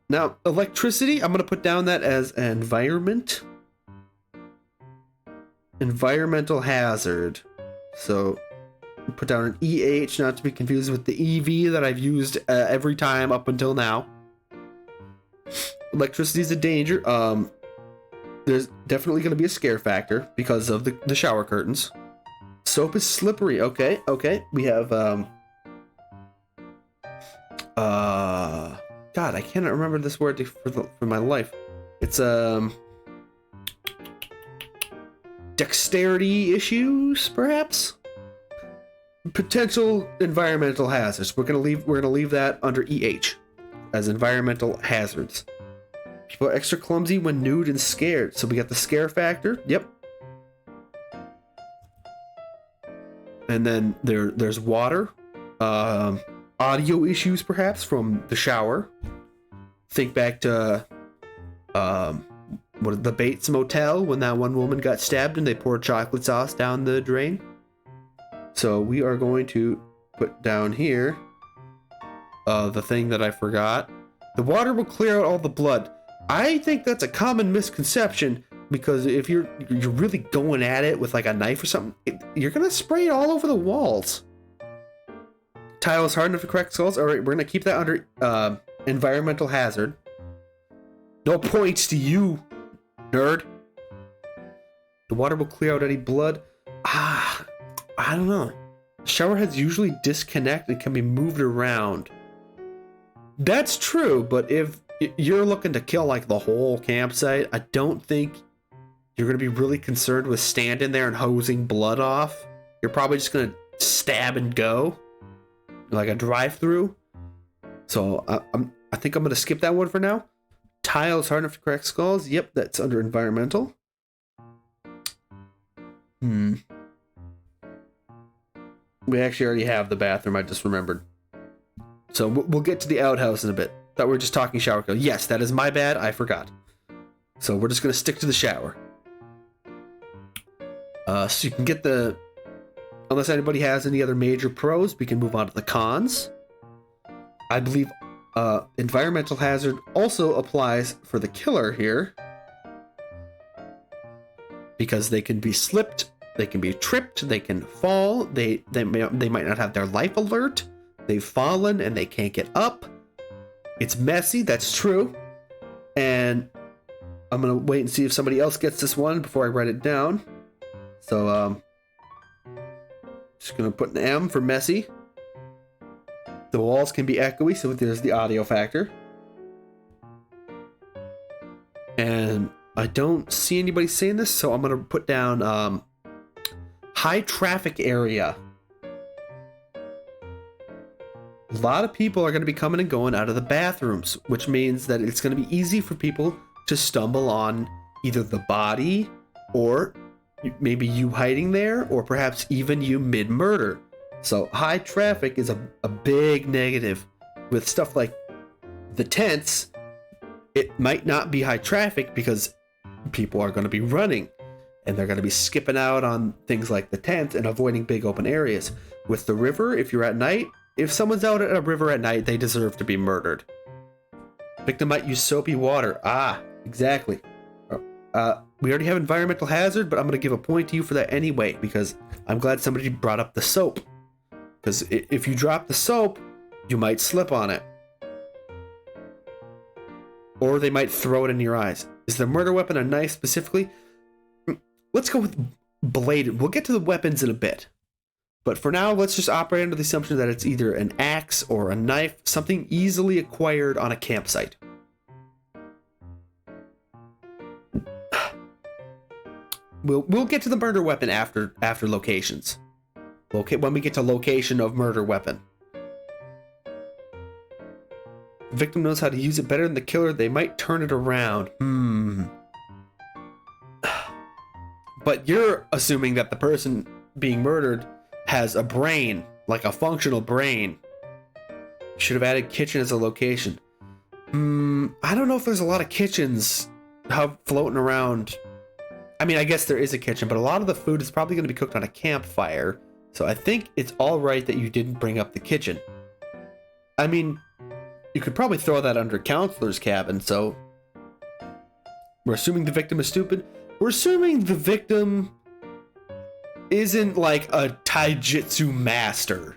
Now, electricity, I'm going to put down that as environment. Environmental hazard. So, put down an EH, not to be confused with the EV that I've used every time up until now. Electricity is a danger. There's definitely going to be a scare factor because of the shower curtains. Soap is slippery. Okay. We have God, I cannot remember this word for my life. It's dexterity issues, perhaps. Potential environmental hazards. We're gonna leave that under EH as environmental hazards. People are extra clumsy when nude and scared. So we got the scare factor. Yep. And then there's water. Audio issues, perhaps, from the shower. Think back to the Bates Motel when that one woman got stabbed and they poured chocolate sauce down the drain. So we are going to put down here the thing that I forgot. The water will clear out all the blood. I think that's a common misconception because if you're really going at it with like a knife or something, you're gonna spray it all over the walls. Tile is hard enough to crack skulls. All right, we're gonna keep that under environmental hazard. No points to you, nerd. The water will clear out any blood. I don't know. Shower heads usually disconnect and can be moved around. That's true, but if you're looking to kill like the whole campsite, I don't think you're going to be really concerned with standing there and hosing blood off. You're probably just going to stab and go like a drive-through. So I think I'm going to skip that one for now. Tiles hard enough to crack skulls. Yep, that's under environmental. We actually already have the bathroom, I just remembered. So we'll get to the outhouse in a bit. Thought we were just talking shower curtain. Yes, that is my bad, I forgot. So we're just going to stick to the shower. So you can get the... Unless anybody has any other major pros, we can move on to the cons. I believe environmental hazard also applies for the killer here. Because they can be slipped, they can be tripped, they can fall, they might not have their life alert, they've fallen and they can't get up. It's messy, that's true. And I'm gonna wait and see if somebody else gets this one before I write it down. So just gonna put an M for messy. The walls can be echoey, so there's the audio factor. And I don't see anybody saying this, so I'm gonna put down high traffic area. A lot of people are going to be coming and going out of the bathrooms, which means that it's going to be easy for people to stumble on either the body or maybe you hiding there or perhaps even you mid-murder. So high traffic is a big negative. With stuff like the tents, it might not be high traffic because people are going to be running and they're going to be skipping out on things like the tent and avoiding big open areas. With the river, if you're at night, if someone's out at a river at night, they deserve to be murdered. Victim might use soapy water. Ah, exactly. We already have environmental hazard, but I'm going to give a point to you for that anyway, because I'm glad somebody brought up the soap. Because if you drop the soap, you might slip on it. Or they might throw it in your eyes. Is the murder weapon a knife specifically? Let's go with bladed. We'll get to the weapons in a bit. But for now, let's just operate under the assumption that it's either an axe or a knife, something easily acquired on a campsite. We'll get to the murder weapon after locations. Okay, when we get to location of murder weapon. The victim knows how to use it better than the killer. They might turn it around. But you're assuming that the person being murdered has a brain, like a functional brain. Should have added kitchen as a location. I don't know if there's a lot of kitchens floating around. I mean, I guess there is a kitchen, but a lot of the food is probably going to be cooked on a campfire. So I think it's all right that you didn't bring up the kitchen. I mean, you could probably throw that under counselor's cabin. So we're assuming the victim is stupid. We're assuming the victim isn't like a taijutsu master.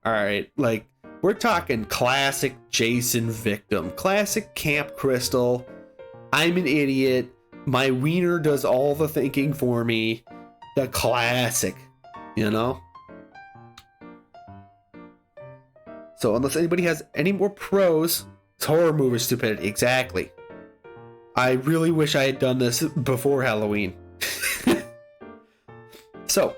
All right, like we're talking classic Jason victim, classic Camp Crystal. I'm an idiot. My wiener does all the thinking for me. The classic, you know? So unless anybody has any more pros, it's horror movie stupidity. Exactly. I really wish I had done this before Halloween. So,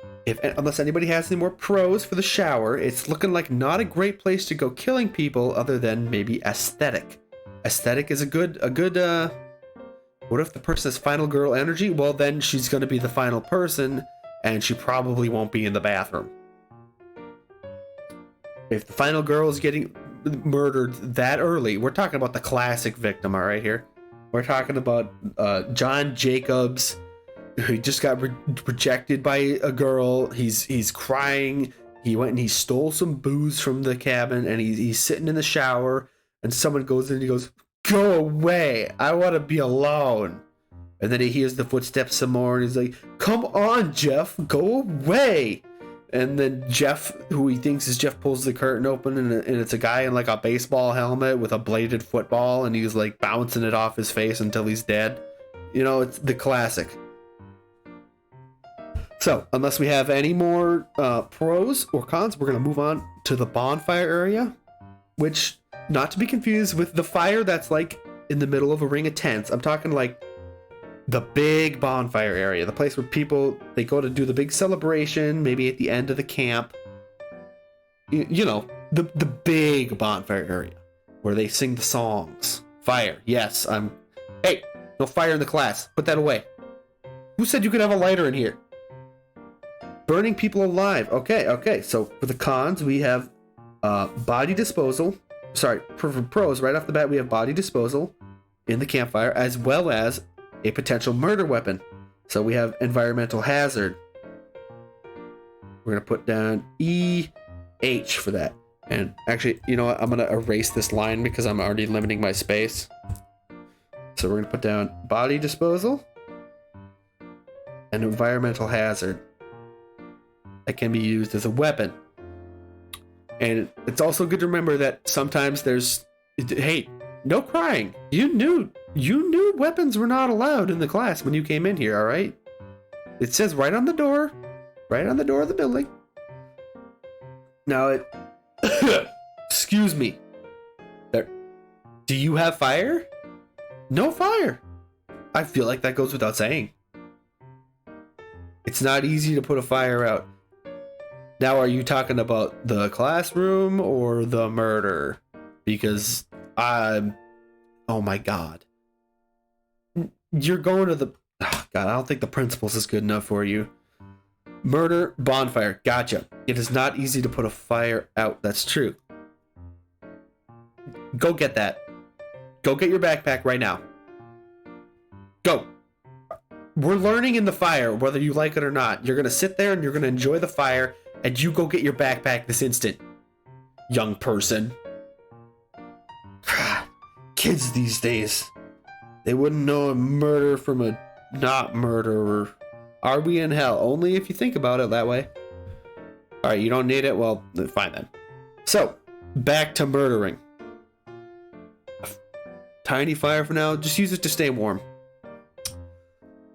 unless anybody has any more pros for the shower, it's looking like not a great place to go killing people other than maybe aesthetic. Aesthetic is a good what if the person has final girl energy? Well, then she's going to be the final person, and she probably won't be in the bathroom. If the final girl is getting murdered that early, we're talking about the classic victim, all right, here. We're talking about John Jacobs, who just got rejected by a girl. He's crying. He went and he stole some booze from the cabin, and he's sitting in the shower, and someone goes in and he goes, "Go away, I want to be alone." And then he hears the footsteps some more, and he's like, "Come on, Jeff, go away." And then Jeff, who he thinks is Jeff, pulls the curtain open, and it's a guy in like a baseball helmet with a bladed football, and he's like bouncing it off his face until he's dead. You know, it's the classic. So, unless we have any more pros or cons, we're going to move on to the bonfire area, which, not to be confused with the fire that's like in the middle of a ring of tents. I'm talking like the big bonfire area, the place where people, they go to do the big celebration, maybe at the end of the camp. You know, the big bonfire area where they sing the songs. Fire, yes, hey, no fire in the class, put that away. Who said you could have a lighter in here? Burning people alive. Okay, so for the cons, we have body disposal. Sorry, for pros, right off the bat, we have body disposal in the campfire, as well as a potential murder weapon. So we have environmental hazard. We're going to put down EH for that. And actually, you know what? I'm going to erase this line because I'm already limiting my space. So we're going to put down body disposal and environmental hazard. That can be used as a weapon. And it's also good to remember that sometimes there's, hey, no crying. You knew weapons were not allowed in the class when you came in here, all right? It says right on the door of the building. Now, excuse me. Do you have fire? No fire. I feel like that goes without saying. It's not easy to put a fire out. Now, are you talking about the classroom or the murder? Because oh my God. You're going to the, oh God, I don't think the principal's is good enough for you. Murder, bonfire, gotcha. It is not easy to put a fire out. That's true. Go get that. Go get your backpack right now. Go. We're learning in the fire, whether you like it or not. You're going to sit there and you're going to enjoy the fire, and you go get your backpack this instant, young person. Kids these days, they wouldn't know a murder from a not murderer. Are we in hell? Only if you think about it that way. All right, you don't need it? Well, fine then. So, back to murdering. Tiny fire for now. Just use it to stay warm.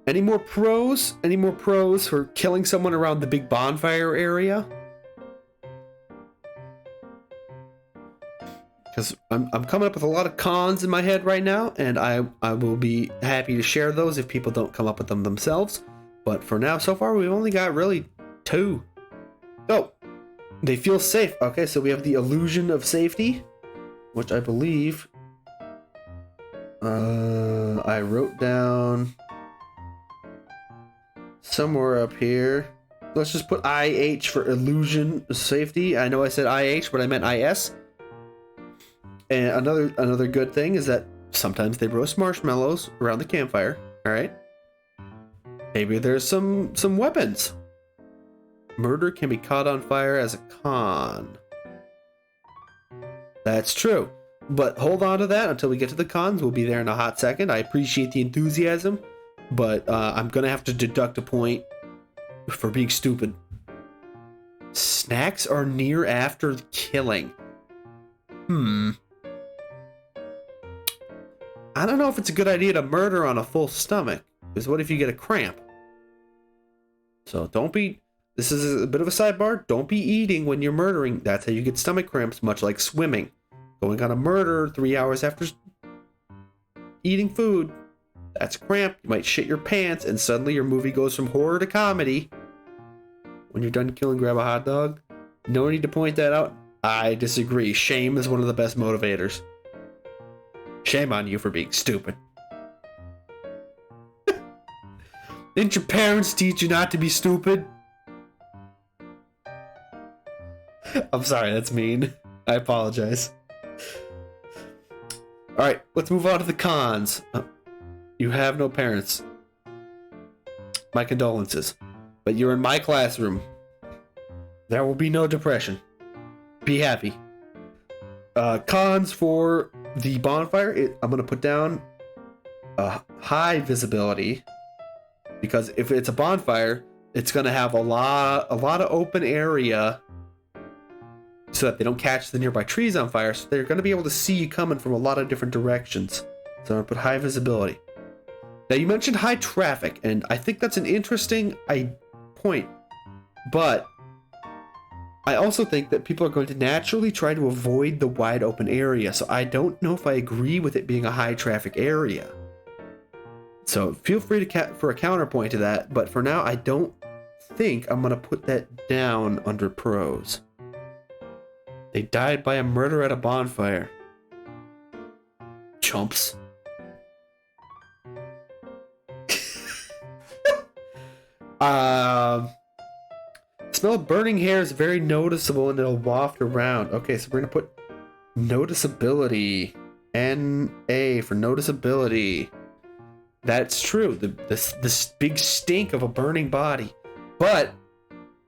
Any more pros? Any more pros for killing someone around the big bonfire area? because I'm coming up with a lot of cons in my head right now, and I will be happy to share those if people don't come up with them themselves. But for now, so far, we've only got really 2. Oh, they feel safe. Okay, so we have the illusion of safety, which I believe I wrote down somewhere up here. Let's just put IH for illusion of safety. I know I said IH, but I meant IS. And another good thing is that sometimes they roast marshmallows around the campfire. All right. Maybe there's some weapons. Murder can be caught on fire as a con. That's true. But hold on to that until we get to the cons. We'll be there in a hot second. I appreciate the enthusiasm, but I'm going to have to deduct a point for being stupid. Snacks are near after killing. I don't know if it's a good idea to murder on a full stomach, because what if you get a cramp? So don't be... This is a bit of a sidebar. Don't be eating when you're murdering. That's how you get stomach cramps, much like swimming. Going on a murder 3 hours after eating food, that's cramp. You might shit your pants, and suddenly your movie goes from horror to comedy. When you're done killing, grab a hot dog. No need to point that out. I disagree. Shame is one of the best motivators. Shame on you for being stupid. Didn't your parents teach you not to be stupid? I'm sorry, that's mean. I apologize. Alright, let's move on to the cons. You have no parents. My condolences. But you're in my classroom. There will be no depression. Be happy. Cons for the bonfire. I'm going to put down high visibility. Because if it's a bonfire, it's going to have a lot of open area so that they don't catch the nearby trees on fire. So they're going to be able to see you coming from a lot of different directions. So I'm going to put high visibility. Now you mentioned high traffic, and I think that's an interesting point. But I also think that people are going to naturally try to avoid the wide open area. So I don't know if I agree with it being a high traffic area. So feel free to for a counterpoint to that. But for now, I don't think I'm going to put that down under pros. They died by a murder at a bonfire. Chumps. Smell of burning hair is very noticeable and it'll waft around. Okay, so we're gonna put noticeability. N-A for noticeability. That's true. This big stink of a burning body. But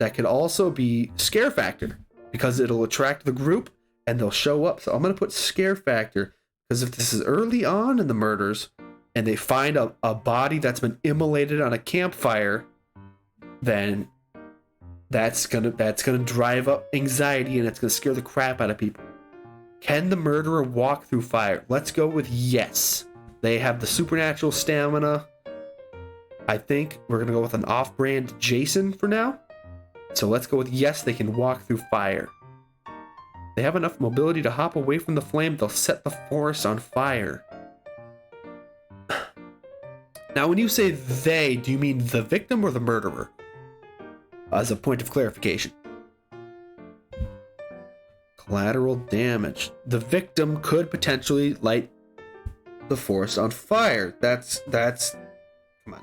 that could also be scare factor, because it'll attract the group and they'll show up. So I'm going to put scare factor, because if this is early on in the murders and they find a body that's been immolated on a campfire, then that's gonna drive up anxiety and it's going to scare the crap out of people. Can the murderer walk through fire? Let's go with yes. They have the supernatural stamina. I think we're going to go with an off-brand Jason for now. So let's go with yes, they can walk through fire. They have enough mobility to hop away from the flame. They'll set the forest on fire. Now, when you say they, do you mean the victim or the murderer? As a point of clarification. Collateral damage. The victim could potentially light the forest on fire. That's come on.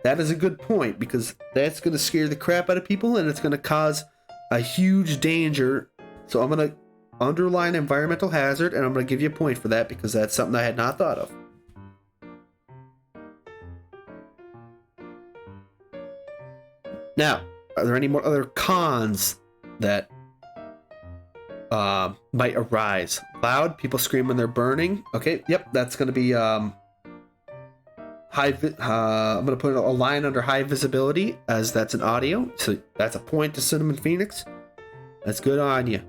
That is a good point, because that's going to scare the crap out of people and it's going to cause a huge danger. So I'm going to underline environmental hazard, and I'm going to give you a point for that because that's something I had not thought of. Now, are there any more other cons that might arise? Loud, people scream when they're burning. Okay, yep, that's going to be I'm going to put a line under high visibility, as that's an audio. So that's a point to Cinnamon Phoenix. That's good on you.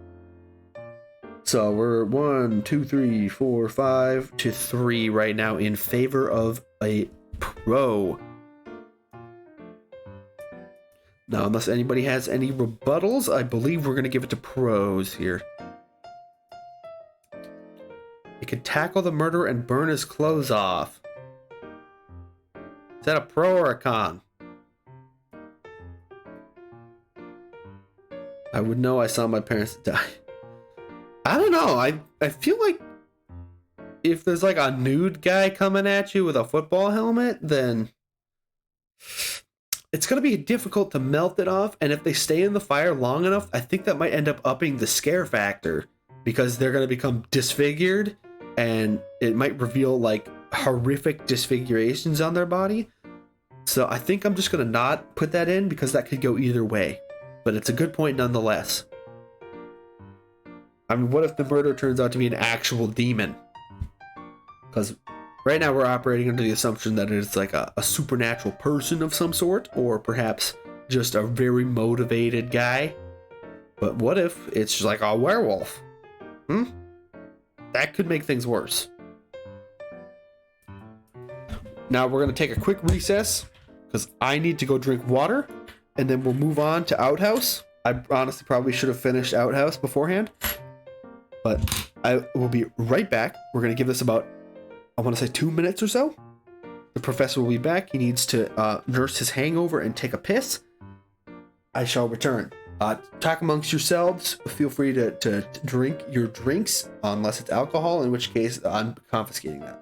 So we're 1, 2, 3, 4, 5 to 3 right now in favor of a pro. Now, unless anybody has any rebuttals, I believe we're going to give it to pros here. It can tackle the murderer and burn his clothes off. Is that a pro or a con? I would know I saw my parents die. I don't know. I feel like if there's like a nude guy coming at you with a football helmet, then it's going to be difficult to melt it off. And if they stay in the fire long enough, I think that might end up upping the scare factor because they're going to become disfigured and it might reveal like horrific disfigurations on their body. So I think I'm just going to not put that in because that could go either way. But it's a good point nonetheless. I mean, what if the murder turns out to be an actual demon? Because right now we're operating under the assumption that it's like a supernatural person of some sort, or perhaps just a very motivated guy. But what if it's just like a werewolf? That could make things worse. Now we're going to take a quick recess because I need to go drink water, and then we'll move on to Outhouse. I honestly probably should have finished Outhouse beforehand, but I will be right back. We're going to give this about, I want to say 2 minutes or so. The professor will be back. He needs to nurse his hangover and take a piss. I shall return. Talk amongst yourselves. Feel free to drink your drinks, unless it's alcohol, in which case I'm confiscating that.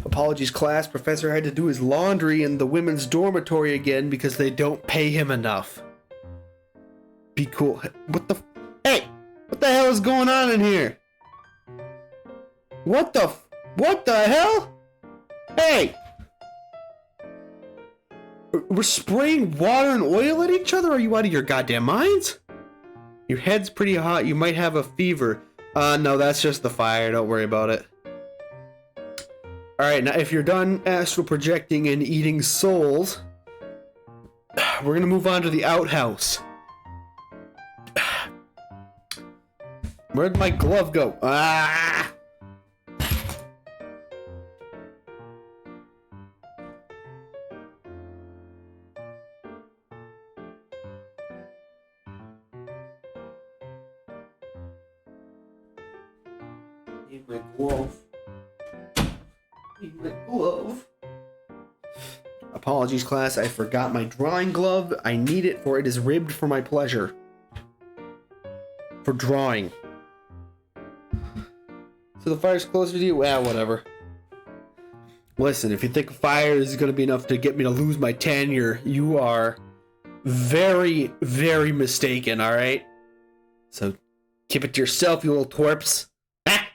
Apologies, class. Professor had to do his laundry in the women's dormitory again because they don't pay him enough. Be cool. Hey! What the hell is going on in here? What the hell? Hey! We're spraying water and oil at each other? Are you out of your goddamn minds? Your head's pretty hot. You might have a fever. No, that's just the fire. Don't worry about it. Alright, now if you're done astral projecting and eating souls, we're gonna move on to the outhouse. Where'd my glove go? Ah! Need my glove. Need my glove. Apologies, class. I forgot my drawing glove. I need it, for it is ribbed for my pleasure. For drawing. So the fire's closer to you? Well, whatever. Listen, if you think fire is going to be enough to get me to lose my tenure, you are very, very mistaken, alright? So keep it to yourself, you little twerps. Ah!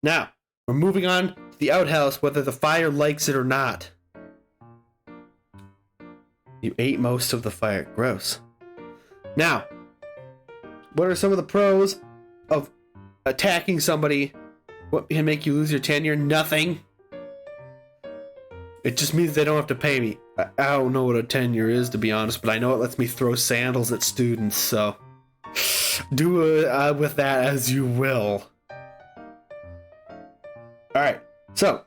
Now, we're moving on to the outhouse, whether the fire likes it or not. You ate most of the fire. Gross. Now, what are some of the pros of attacking somebody? What can make you lose your tenure? Nothing. It just means they don't have to pay me. I don't know what a tenure is, to be honest, but I know it lets me throw sandals at students, so do with that as you will. Alright, so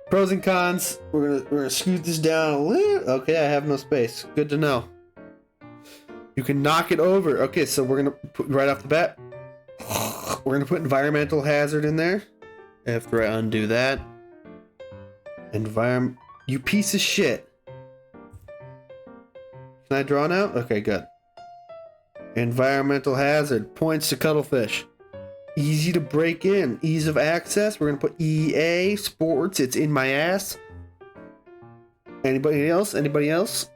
pros and cons. We're gonna scoot this down a little. Okay, I have no space. Good to know. You can knock it over. Okay, so we're gonna put right off the bat. We're gonna put environmental hazard in there. After I undo that. You piece of shit. Can I draw now? Okay, good. Environmental hazard. Points to cuttlefish. Easy to break in. Ease of access. We're gonna put EA. Sports. It's in my ass. Anybody else? Anybody else?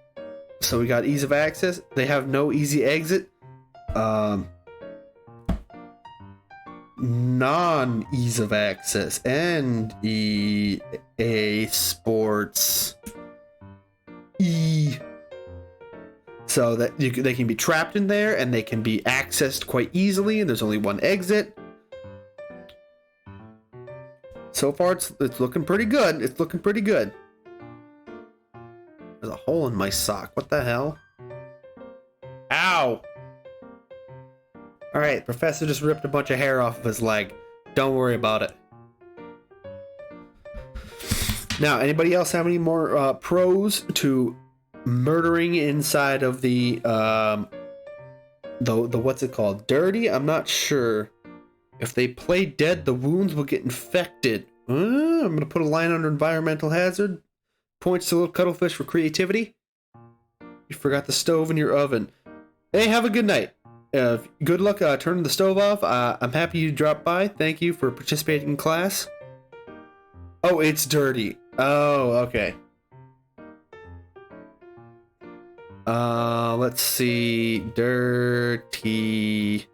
So we got ease of access. They have no easy exit. Non-ease of access and EA Sports E, so that they can be trapped in there and they can be accessed quite easily, and there's only one exit. So far it's looking pretty good. It's looking pretty good. There's a hole in my sock. What the hell? Ow! Alright, Professor just ripped a bunch of hair off of his leg. Don't worry about it. Now, anybody else have any more pros to murdering inside of the what's it called? Dirty? I'm not sure. If they play dead, the wounds will get infected. I'm gonna put a line under environmental hazard. Points to little cuttlefish for creativity. You forgot the stove in your oven. Hey, have a good night. Good luck turning the stove off. I'm happy you dropped by. Thank you for participating in class. Oh, it's dirty. Oh, okay. Let's see. Dirty.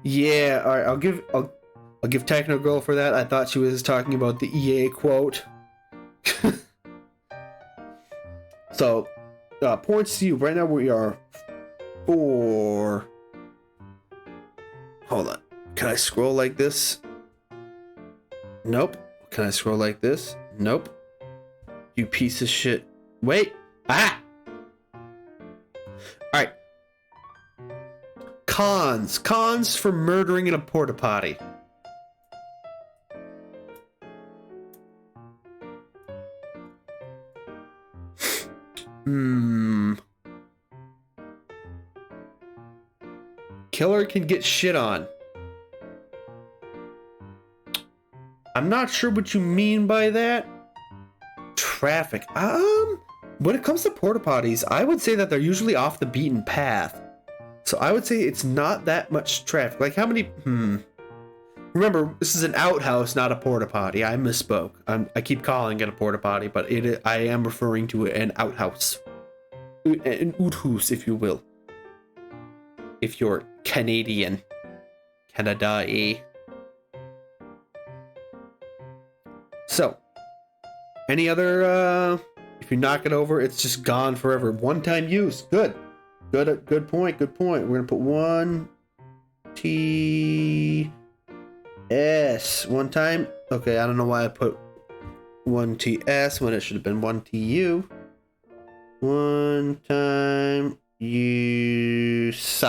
Yeah, all right. I'll give Techno Girl for that. I thought she was talking about the EA quote. So, points to you. Right now we are 4. Hold on. Can I scroll like this? Nope. Can I scroll like this? Nope. You piece of shit. Wait. Ah! Alright. Cons. Cons for murdering in a porta potty. Killer can get shit on. I'm not sure what you mean by that. Traffic. When it comes to porta potties, I would say that they're usually off the beaten path. So I would say it's not that much traffic. Like how many? Remember, this is an outhouse, not a porta potty. I misspoke. I keep calling it a porta potty, but I am referring to an outhouse, an outhouse, if you will. If you're Canadian, Canada, eh? So, any other? If you knock it over, it's just gone forever. One-time use. Good point. Good point. We're gonna put 1 T S one time. Okay, I don't know why I put 1 TS when it should have been 1 TU. One time use.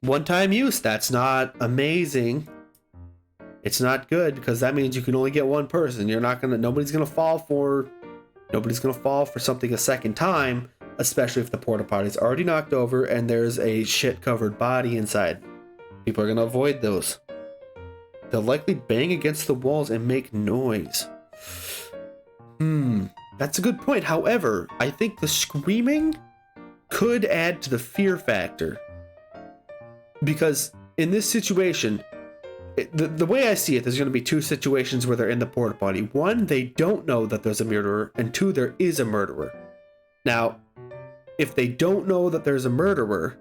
One time use. That's not amazing. It's not good because that means you can only get one person. Nobody's gonna fall for something a second time, especially if the porta potty's already knocked over and there's a shit covered body inside. People are gonna avoid those. They'll likely bang against the walls and make noise. That's a good point. However, I think the screaming could add to the fear factor. Because in this situation, the way I see it, there's going to be two situations where they're in the porta potty. One, they don't know that there's a murderer, and two, there is a murderer. Now, if they don't know that there's a murderer,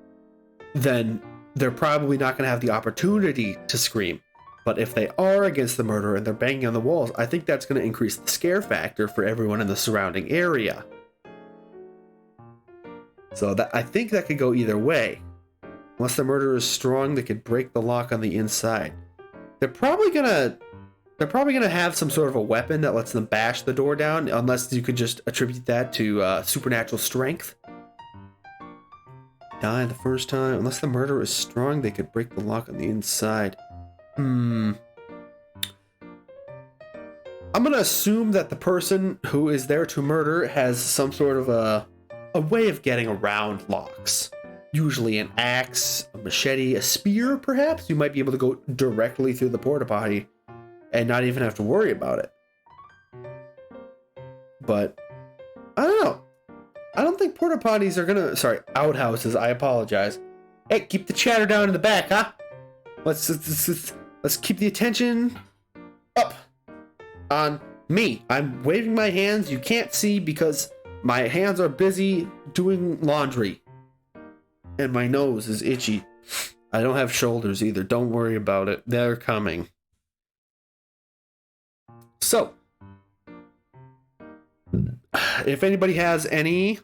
then they're probably not going to have the opportunity to scream. But if they are against the murderer and they're banging on the walls, I think that's going to increase the scare factor for everyone in the surrounding area. So I think that could go either way. Unless the murderer is strong, they could break the lock on the inside. They're probably gonna have some sort of a weapon that lets them bash the door down, unless you could just attribute that to supernatural strength. Die the first time. Unless the murderer is strong, they could break the lock on the inside. I'm gonna assume that the person who is there to murder has some sort of a way of getting around locks. Usually an axe, a machete, a spear, perhaps. You might be able to go directly through the porta potty and not even have to worry about it. But I don't know. I don't think porta potties are gonna. Sorry, outhouses. I apologize. Hey, keep the chatter down in the back, huh? Let's keep the attention up on me. I'm waving my hands. You can't see because my hands are busy doing laundry. And my nose is itchy. I don't have shoulders either. Don't worry about it. They're coming. So, if anybody has any...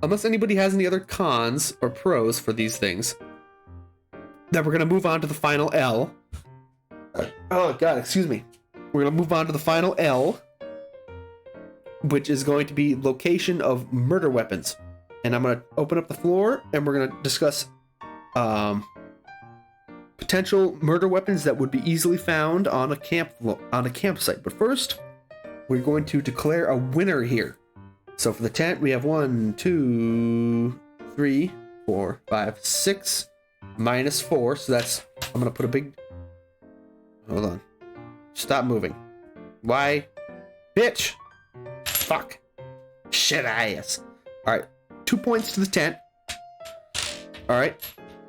Unless anybody has any other cons or pros for these things, then we're going to move on to the final L. Oh, God, excuse me. We're going to move on to the final L, which is going to be location of murder weapons. And I'm going to open up the floor, and we're going to discuss potential murder weapons that would be easily found on a campsite. But first, we're going to declare a winner here. So for the tent, we have 1, 2, 3, 4, 5, 6, minus 4. So that's, I'm going to put a big... Hold on. Stop moving. Why? Bitch! Fuck. Shit ass. Alright. 2 points to the tent. Alright.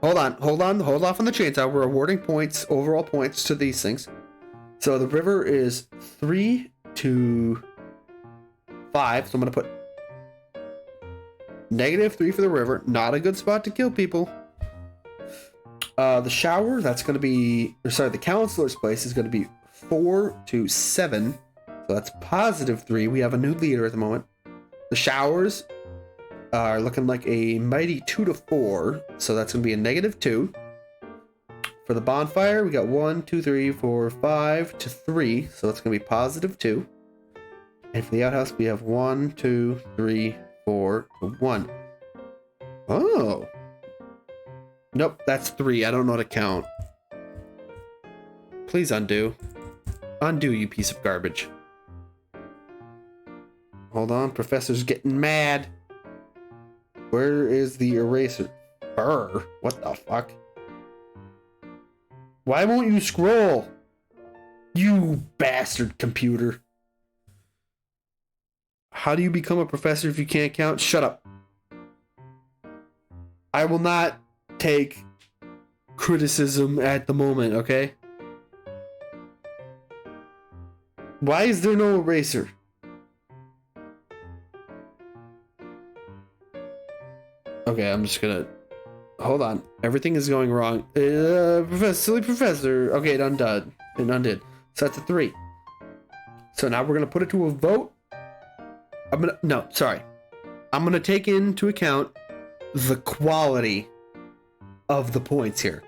Hold on. Hold off on the chainsaw. We're awarding points, overall points to these things. So the river is 3 to 5. So I'm going to put -3 for the river. Not a good spot to kill people. The shower, that's going to be... the counselor's place is going to be 4 to 7. So that's +3. We have a new leader at the moment. The showers are looking like a mighty 2 to 4. So that's going to be a -2. For the bonfire, we got 1, 2, 3, 4, 5 to 3. So that's going to be +2. And for the outhouse, we have 1, 2, 3, 4 to 1. Oh. Nope, that's 3. I don't know how to count. Please undo. Undo, you piece of garbage. Hold on, Professor's getting mad. Where is the eraser? Brr, what the fuck? Why won't you scroll? You bastard computer. How do you become a professor if you can't count? Shut up. I will not take criticism at the moment, okay? Why is there no eraser? Okay, I'm just gonna... Hold on. Everything is going wrong. Silly professor. Okay, it undid. It undid. So that's a 3. So now we're gonna put it to a vote. No, sorry. I'm gonna take into account the quality of the points here.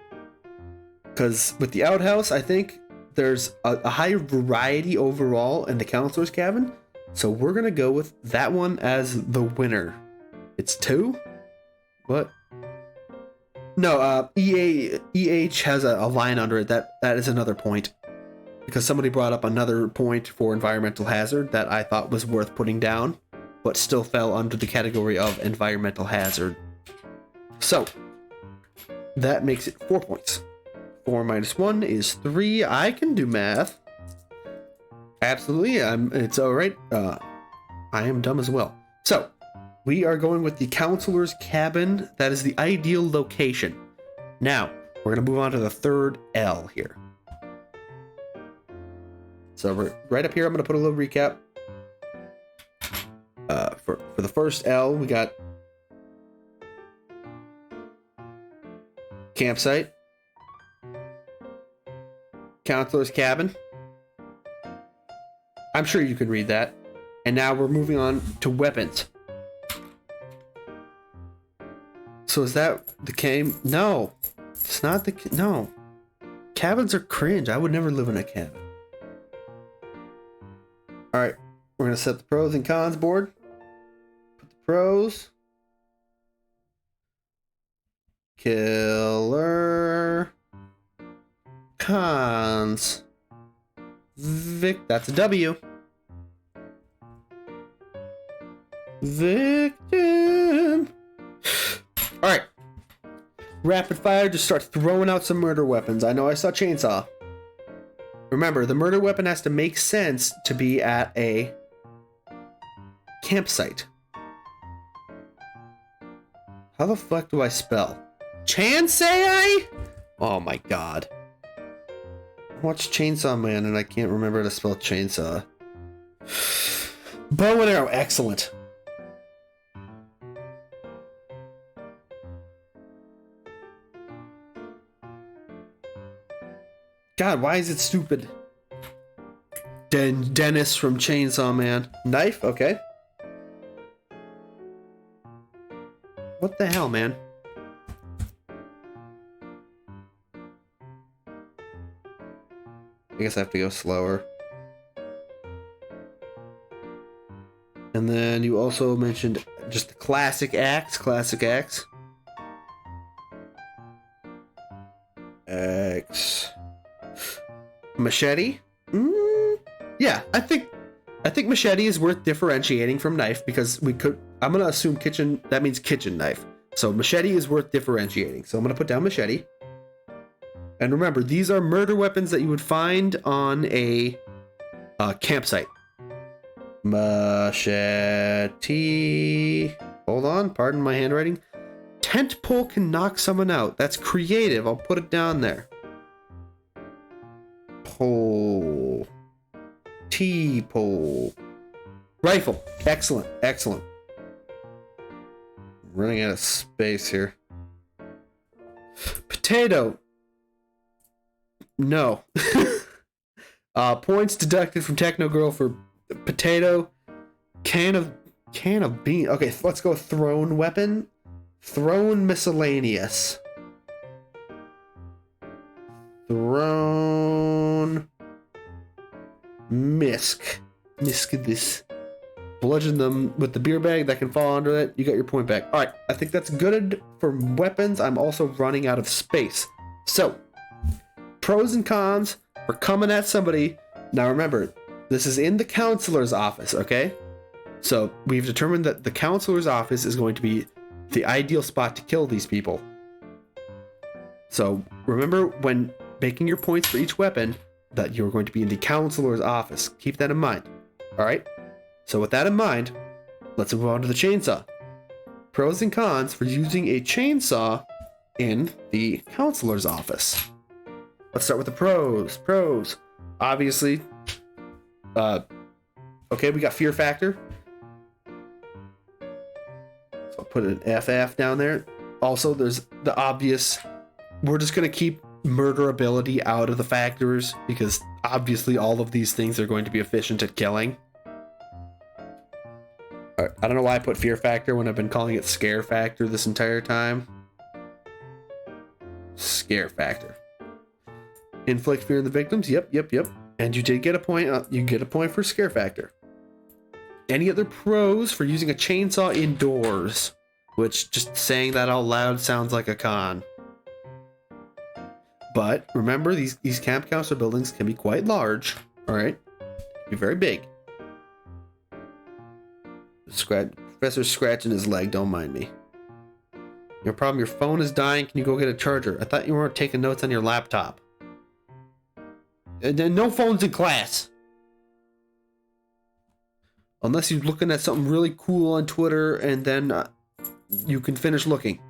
Because with the outhouse, I think there's a higher variety overall in the counselor's cabin. So we're gonna go with that one as the winner. It's 2? What? No, EH has a line under it. That is another point. Because somebody brought up another point for environmental hazard that I thought was worth putting down, but still fell under the category of environmental hazard. So, that makes it 4 points. 4 minus 1 is 3. I can do math. Absolutely, it's alright. I am dumb as well. So, we are going with the counselor's cabin. That is the ideal location. Now, we're going to move on to the third L here. So we're right up here. I'm going to put a little recap. For the first L, we got campsite, counselor's cabin. I'm sure you can read that. And now we're moving on to weapons. So is that the game? No, it's not the... No. Cabins are cringe. I would never live in a cabin. Alright, we're going to set the pros and cons board. Put the pros. Killer. Cons. That's a W. Victim. Alright. Rapid fire, just start throwing out some murder weapons. I know I saw chainsaw. Remember, the murder weapon has to make sense to be at a campsite. How the fuck do I spell? Chansei? Oh my god. I watched Chainsaw Man and I can't remember how to spell chainsaw. Bow and arrow, excellent. God, why is it stupid? Dennis from Chainsaw Man. Knife? Okay. What the hell, man? I guess I have to go slower. And then you also mentioned just the classic axe. Classic axe. Axe. Machete? Yeah, I think machete is worth differentiating from knife because we could... I'm going to assume kitchen... That means kitchen knife. So machete is worth differentiating. So I'm going to put down machete. And remember, these are murder weapons that you would find on a campsite. Machete. Hold on, pardon my handwriting. Tent pole can knock someone out. That's creative. I'll put it down there. Pole. T-pole. Rifle. Excellent. Excellent. Running out of space here. Potato. No. Points deducted from Techno Girl for potato. Can of bean. Okay, let's go thrown weapon. Thrown miscellaneous. Thrown misc. Misc this. Bludgeon them with the beer bag that can fall under it. You got your point back. Alright, I think that's good for weapons. I'm also running out of space. So, pros and cons for coming at somebody. Now remember, this is in the counselor's office, okay? So we've determined that the counselor's office is going to be the ideal spot to kill these people. So remember when making your points for each weapon that you're going to be in the counselor's office. Keep that in mind. All right? So with that in mind, let's move on to the chainsaw. Pros and cons for using a chainsaw in the counselor's office. Let's start with the pros. Pros. Obviously, okay, we got fear factor. So I'll put an FF down there. Also, there's the obvious, we're just going to keep murderability out of the factors because obviously all of these things are going to be efficient at killing. I don't know why I put fear factor when I've been calling it scare factor this entire time. Scare factor. Inflict fear in the victims. Yep. And you did get a point. You get a point for scare factor. Any other pros for using a chainsaw indoors? Which just saying that out loud sounds like a con. But remember, these camp counselor buildings can be quite large. All right, be very big. Professor's scratching his leg. Don't mind me. Your problem, your phone is dying. Can you go get a charger? I thought you weren't taking notes on your laptop. And then no phones in class. Unless you're looking at something really cool on Twitter and then you can finish looking.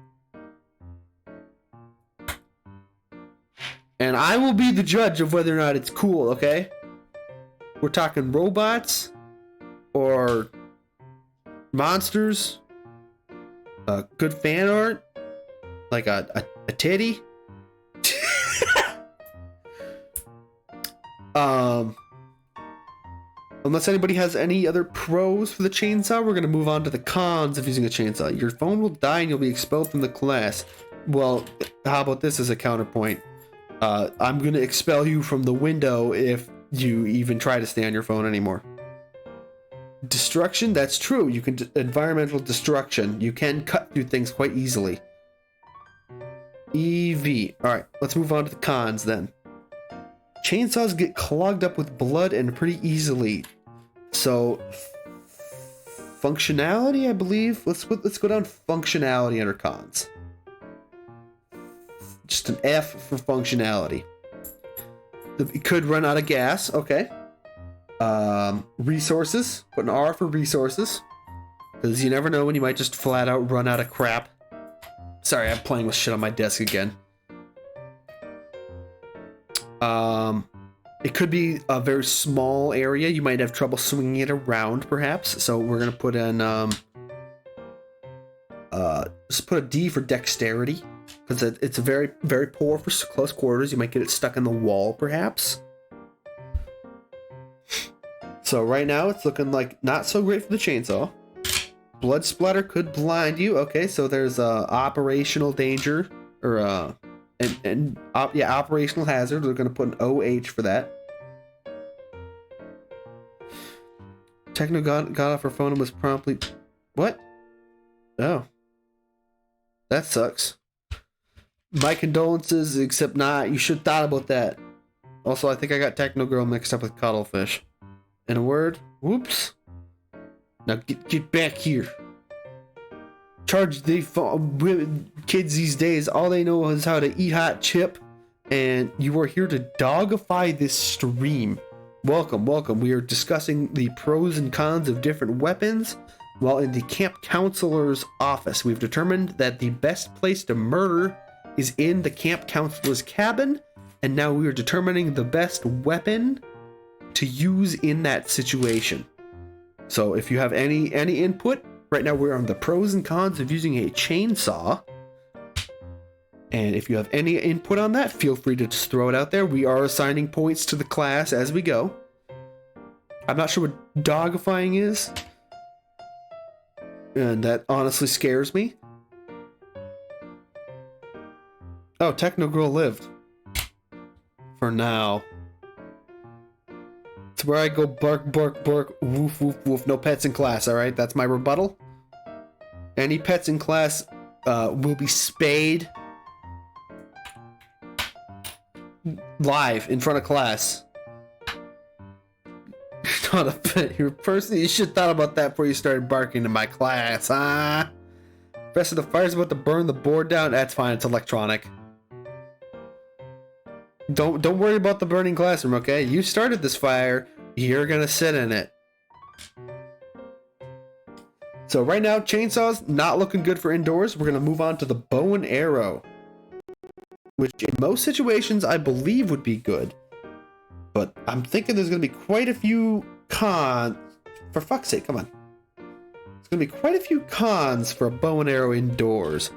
And I will be the judge of whether or not it's cool, okay? We're talking robots or monsters, good fan art, like a titty. Unless anybody has any other pros for the chainsaw, we're going to move on to the cons of using a chainsaw. Your phone will die and you'll be expelled from the class. Well, how about this as a counterpoint? I'm going to expel you from the window if you even try to stay on your phone anymore. Destruction, that's true. You can environmental destruction. You can cut through things quite easily. EV. All right, let's move on to the cons then. Chainsaws get clogged up with blood and pretty easily. So functionality, I believe. Let's go down functionality under cons. Just an F for functionality. It could run out of gas. Okay. Resources. Put an R for resources. Because you never know when you might just flat out run out of crap. Sorry, I'm playing with shit on my desk again. It could be a very small area. You might have trouble swinging it around, perhaps. So we're gonna put in just put a D for dexterity, because it's a very, very poor for close quarters. You might get it stuck in the wall, perhaps. So right now it's looking like not so great for the chainsaw. Blood splatter could blind you. Okay, so there's operational danger, or operational hazard. We're going to put an OH for that. Techno got off her phone and was promptly... What? Oh. That sucks. My condolences, except not. You should have thought about that. Also, I think I got Techno Girl mixed up with Cuddlefish. In a word, whoops. Now get back here. Charge the kids these days, all they know is how to eat hot chip, and you are here to dogify this stream. Welcome. We are discussing the pros and cons of different weapons while in the camp counselor's office. We've determined that the best place to murder is in the camp counselor's cabin, and now we are determining the best weapon to use in that situation. So if you have any input, right now we're on the pros and cons of using a chainsaw. And if you have any input on that, feel free to just throw it out there. We are assigning points to the class as we go. I'm not sure what dogifying is, and that honestly scares me. Oh, Techno Girl lived. For now. It's where I go bark, woof, woof, woof. No pets in class, alright? That's my rebuttal. Any pets in class will be spayed live in front of class. You're not a pet, you're a person. You should have thought about that before you started barking in my class, huh? Rest of the fire's about to burn the board down. That's fine, it's electronic. Don't worry about the burning classroom, okay? You started this fire, you're gonna sit in it. So right now, chainsaws not looking good for indoors. We're gonna move on to the bow and arrow, which in most situations I believe would be good, but I'm thinking there's gonna be quite a few cons. For fuck's sake, come on. There's gonna be quite a few cons for a bow and arrow indoors.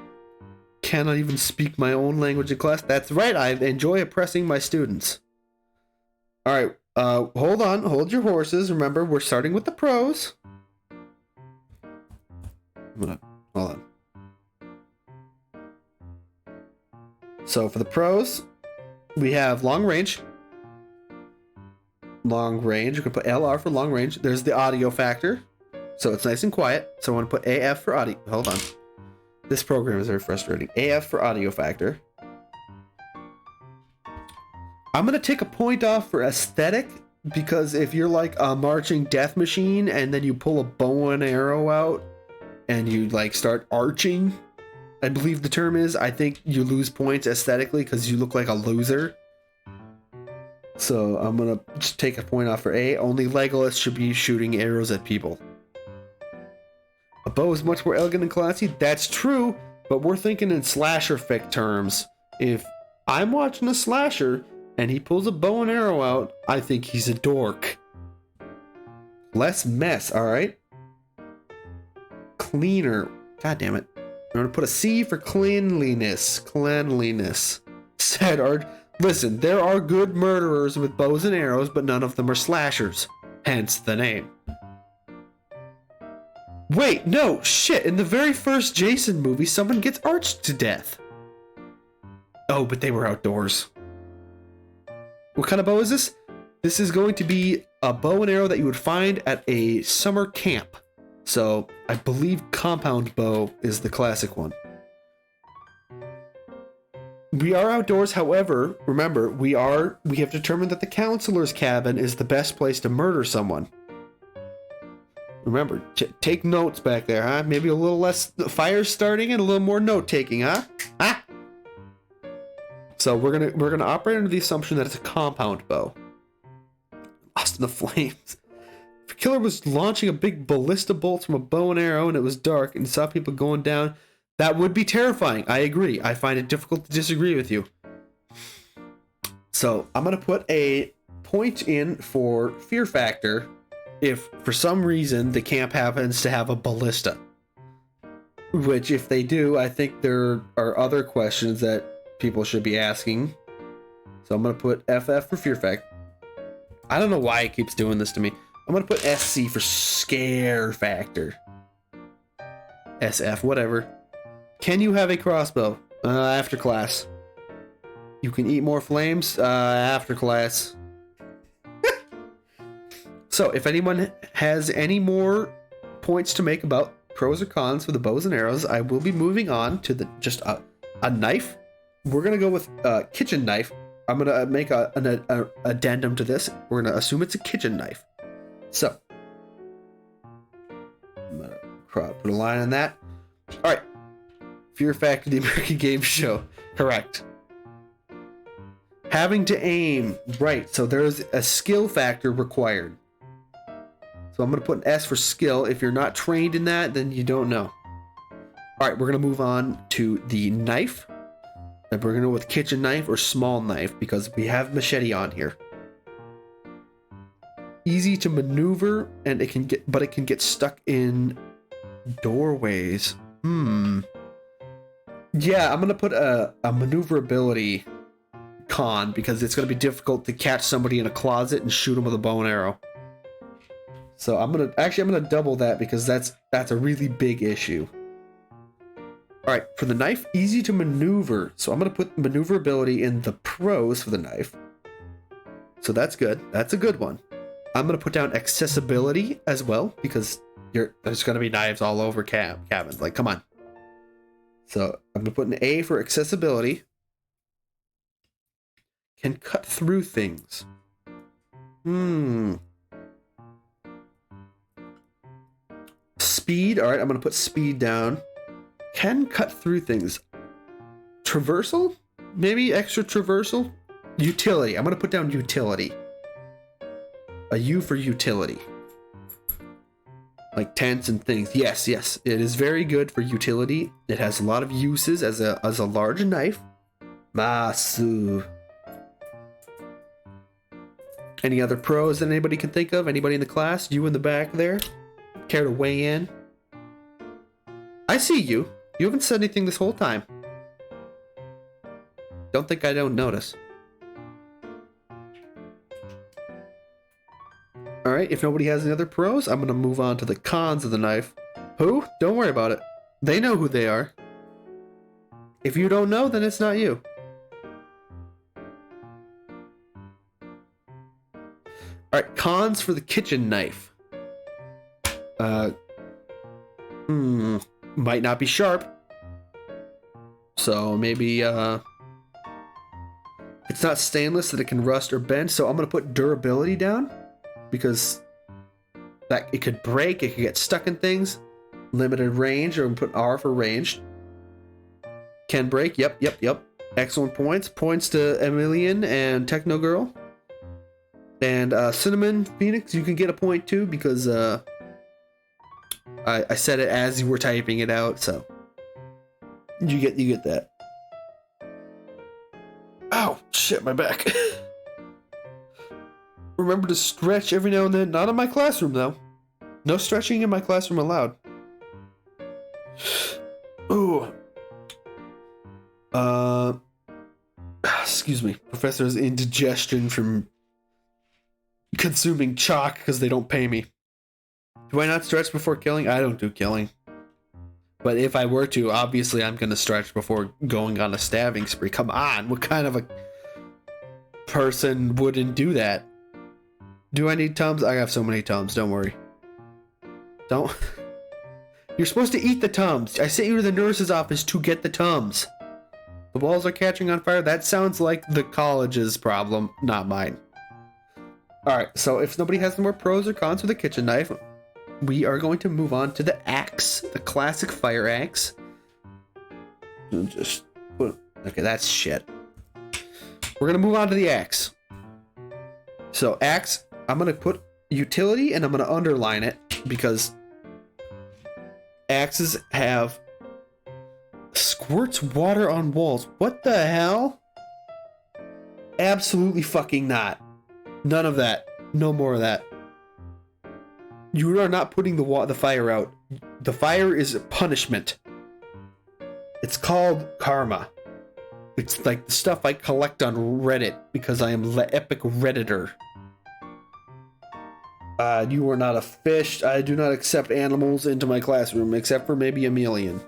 Cannot even speak my own language in class. That's right, I enjoy oppressing my students. Alright, hold on, hold your horses. Remember, we're starting with the pros. Hold on. So for the pros, we have long range. Long range, you can put LR for long range. There's the audio factor, so it's nice and quiet. So I want to put AF for audio. Hold on. This program is very frustrating. AF for audio factor. I'm going to take a point off for aesthetic, because if you're like a marching death machine and then you pull a bow and arrow out and you like start arching, I believe the term is, I think you lose points aesthetically because you look like a loser. So I'm gonna just take a point off for A. Only Legolas should be shooting arrows at people. A bow is much more elegant and classy. That's true, but we're thinking in slasher fic terms. If I'm watching a slasher and he pulls a bow and arrow out, I think he's a dork. Less mess, alright? Cleaner. God damn it. I'm gonna put a C for cleanliness. Cleanliness. Said Art. Listen, there are good murderers with bows and arrows, but none of them are slashers. Hence the name. Wait, no, shit. In the very first Jason movie, someone gets arched to death. Oh, but they were outdoors. What kind of bow is this? This is going to be a bow and arrow that you would find at a summer camp. So, I believe compound bow is the classic one. We are outdoors, however, remember, we have determined that the counselor's cabin is the best place to murder someone. Remember, take notes back there, huh? Maybe a little less fire starting and a little more note taking, huh? Ah! So we're gonna operate under the assumption that it's a compound bow. Lost in the flames. If a killer was launching a big ballista bolt from a bow and arrow and it was dark and saw people going down, that would be terrifying. I agree. I find it difficult to disagree with you. So I'm going to put a point in for fear factor if for some reason the camp happens to have a ballista. Which if they do, I think there are other questions that people should be asking. So I'm going to put FF for fear factor. I don't know why it keeps doing this to me. I'm going to put SC for scare factor. SF, whatever. Can you have a crossbow? After class. You can eat more flames? After class. So, if anyone has any more points to make about pros or cons for the bows and arrows, I will be moving on to just a knife. We're going to go with a kitchen knife. I'm going to make an addendum to this. We're going to assume it's a kitchen knife. So, I'm going to put a line on that. All right. Fear Factor, the American Game Show. Correct. Having to aim. Right. So there's a skill factor required. So I'm going to put an S for skill. If you're not trained in that, then you don't know. All right. We're going to move on to the knife. And we're going to go with kitchen knife or small knife because we have machete on here. Easy to maneuver, and it can get stuck in doorways. Yeah, I'm going to put a maneuverability con because it's going to be difficult to catch somebody in a closet and shoot them with a bow and arrow. So I'm going to double that because that's a really big issue. All right, for the knife, easy to maneuver. So I'm going to put maneuverability in the pros for the knife. So that's good. That's a good one. I'm going to put down accessibility as well because there's going to be knives all over cabins. Like, come on. So I'm going to put an A for accessibility. Can cut through things. Speed. All right, I'm going to put speed down. Can cut through things. Traversal? Maybe extra traversal? Utility. I'm going to put down utility. A U for utility. like tents and things. Yes, yes, it is very good for utility. It has a lot of uses as a large knife. Masu. Any other pros that anybody can think of? Anybody in the class? You in the back there? Care to weigh in? I see you. You haven't said anything this whole time. Don't think I don't notice. Alright, if nobody has any other pros, I'm going to move on to the cons of the knife. Who? Don't worry about it. They know who they are. If you don't know, then it's not you. Alright, cons for the kitchen knife. Might not be sharp. So maybe, it's not stainless that it can rust or bend, so I'm going to put durability down. Because that it could break, it could get stuck in things. Limited range, or we put R for ranged. Can break, yep. Excellent points. Points to Emilian and Techno Girl. And Cinnamon Phoenix, you can get a point too, because I said it as you were typing it out, so you get that. Ow, shit, my back. Remember to stretch every now and then. Not in my classroom, though. No stretching in my classroom allowed. Ooh. Excuse me. Professor's indigestion from consuming chalk because they don't pay me. Do I not stretch before killing? I don't do killing. But if I were to, obviously I'm going to stretch before going on a stabbing spree. Come on. What kind of a person wouldn't do that? Do I need Tums? I have so many Tums, don't worry. Don't. You're supposed to eat the Tums. I sent you to the nurse's office to get the Tums. The walls are catching on fire. That sounds like the college's problem, not mine. Alright, so if nobody has any more pros or cons for the kitchen knife, we are going to move on to the axe, the classic fire axe. Just put. Okay, that's shit. We're going to move on to the axe. So, axe. I'm going to put utility and I'm going to underline it because axes have squirts water on walls. What the hell? Absolutely fucking not. None of that. No more of that. You are not putting the fire out. The fire is a punishment. It's called karma. It's like the stuff I collect on Reddit because I am the epic Redditor. You are not a fish. I do not accept animals into my classroom, except for maybe Emilian.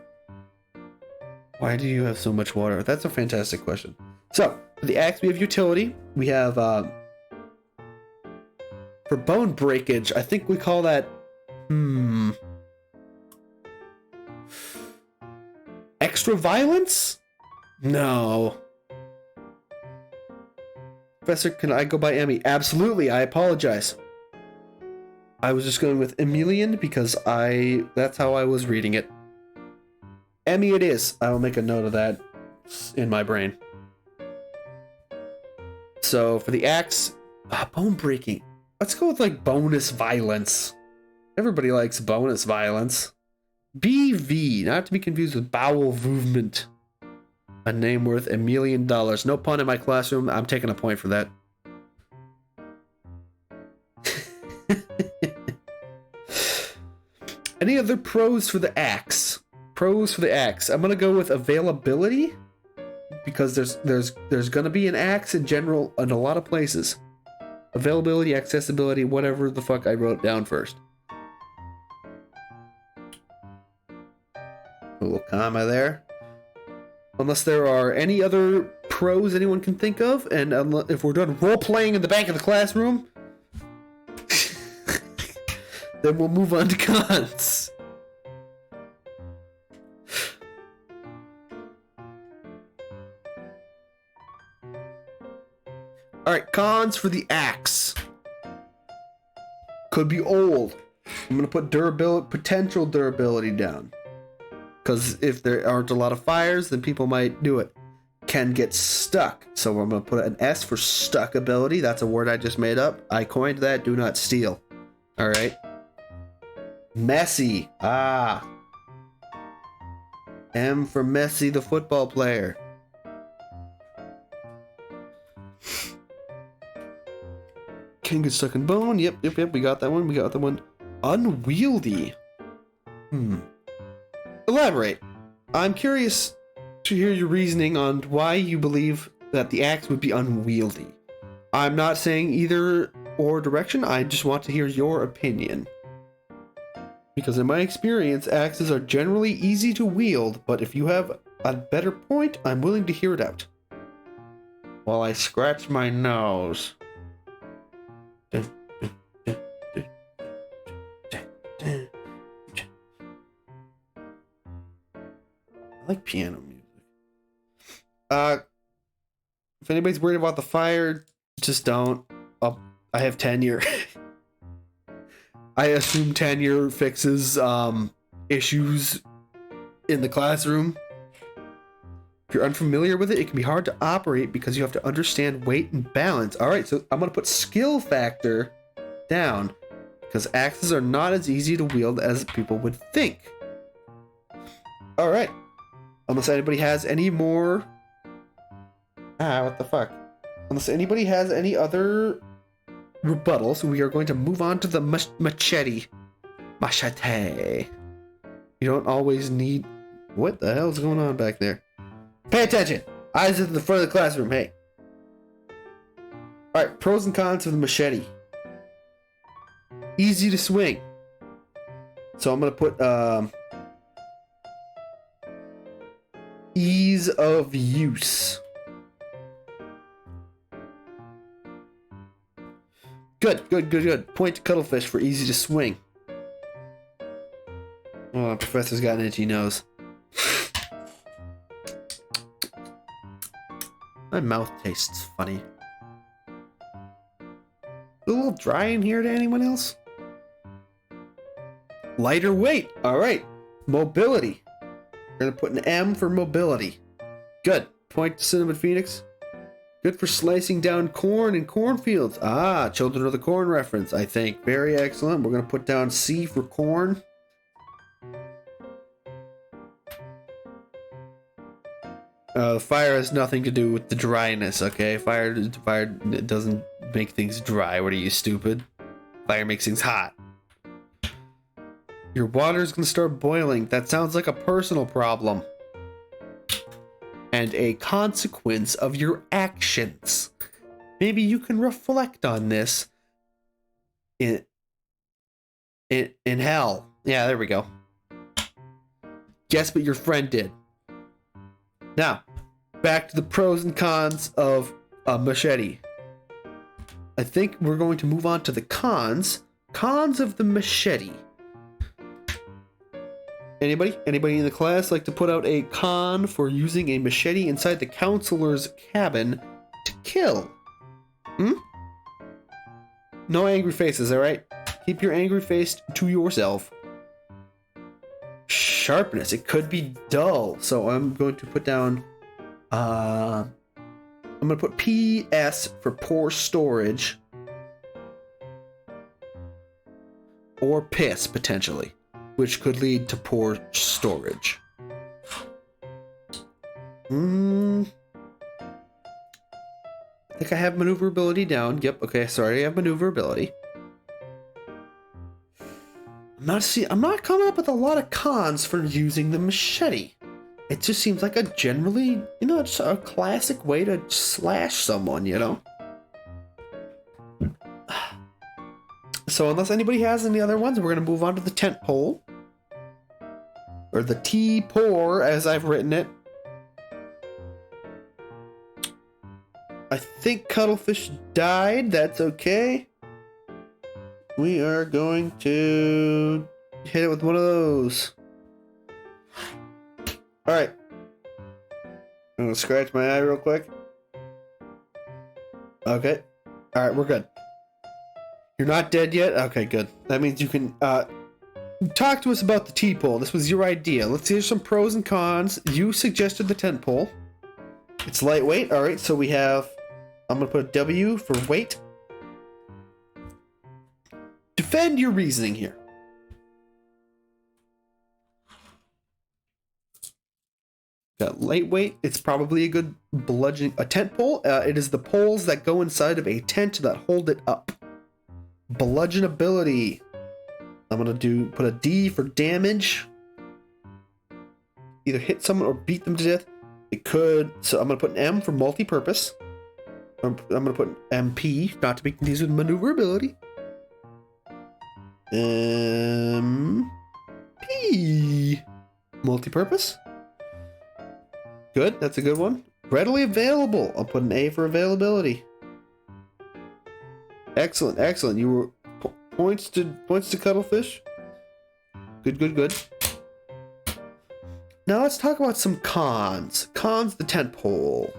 Why do you have so much water? That's a fantastic question. So, for the axe, we have utility. We have, for bone breakage, I think we call that, extra violence? No. Professor, can I go by Emmy? Absolutely, I apologize. I was just going with Emilian because that's how I was reading it. Emmy it is. I will make a note of that in my brain. So for the axe, bone breaking. Let's go with like bonus violence. Everybody likes bonus violence. BV, not to be confused with bowel movement. A name worth $1 million. No pun in my classroom. I'm taking a point for that. Any other pros for the axe? Pros for the axe. I'm gonna go with availability because there's gonna be an axe in general in a lot of places. Availability, accessibility, whatever the fuck I wrote down first. A little comma there. Unless there are any other pros anyone can think of, and if we're done role playing in the back of the classroom, then we'll move on to cons. Alright, cons for the axe. Could be old. I'm gonna put potential durability down. Because if there aren't a lot of fires, then people might do it. Can get stuck. So I'm gonna put an S for stuck ability. That's a word I just made up. I coined that. Do not steal. Alright. Messi. Ah. M for Messi, the football player. Can get stuck in bone. Yep. We got that one. Unwieldy. Elaborate. I'm curious to hear your reasoning on why you believe that the axe would be unwieldy. I'm not saying either or direction. I just want to hear your opinion. Because in my experience, axes are generally easy to wield, but if you have a better point, I'm willing to hear it out. While I scratch my nose. I like piano music. If anybody's worried about the fire, just don't. I have tenure. I assume tenure fixes issues in the classroom. If you're unfamiliar with it, it can be hard to operate because you have to understand weight and balance. All right, so I'm going to put skill factor down because axes are not as easy to wield as people would think. All right. Unless anybody has any more... what the fuck? Unless anybody has any other rebuttals, we are going to move on to the machete. Machete. You don't always need... What the hell is going on back there? Pay attention! Eyes at the front of the classroom, hey. Alright, pros and cons of the machete. Easy to swing. So I'm going to put... ease of use. Good. Point to cuttlefish for easy to swing. Oh, Professor's got an itchy nose. My mouth tastes funny. A little dry in here to anyone else? Lighter weight. All right. Mobility. We're going to put an M for mobility. Good. Point to Cinnamon Phoenix. Good for slicing down corn in cornfields. Ah, Children of the Corn reference, I think. Very excellent. We're going to put down C for corn. Fire has nothing to do with the dryness, okay? Fire doesn't make things dry. What are you, stupid? Fire makes things hot. Your water's gonna start boiling. That sounds like a personal problem. And a consequence of your actions. Maybe you can reflect on this in hell. Yeah, there we go. Guess what your friend did. Now, back to the pros and cons of a machete. I think we're going to move on to the cons. Cons of the machete. Anybody in the class like to put out a con for using a machete inside the counselor's cabin to kill? No angry faces, alright? Keep your angry face to yourself. Sharpness. It could be dull. So I'm going to put down... I'm going to put PS for poor storage. Or piss, potentially. Which could lead to poor storage. I think I have maneuverability down. Yep, okay, sorry, I have maneuverability. I'm not coming up with a lot of cons for using the machete. It just seems like a generally, just a classic way to slash someone, So unless anybody has any other ones, we're going to move on to the tent pole. Or the T-pour, as I've written it. I think Cuttlefish died. That's okay. We are going to hit it with one of those. Alright. I'm going to scratch my eye real quick. Okay. Alright, we're good. You're not dead yet? Okay, good. That means you can talk to us about the T-pole. This was your idea. Let's hear some pros and cons. You suggested the tent pole. It's lightweight. Alright, so we have... I'm going to put a W for weight. Defend your reasoning here. Got lightweight. It's probably a good bludgeoning. A tent pole. It is the poles that go inside of a tent that hold it up. Bludgeon ability. I'm gonna put a D for damage. Either hit someone or beat them to death. It could. So I'm gonna put an M for multi-purpose. I'm gonna put an MP, not to be confused with maneuverability. P. Multi-purpose. Good, that's a good one. Readily available. I'll put an A for availability. Excellent, excellent. You were points to Cuttlefish. Good, good, good. Now let's talk about some cons. Cons, the tent pole.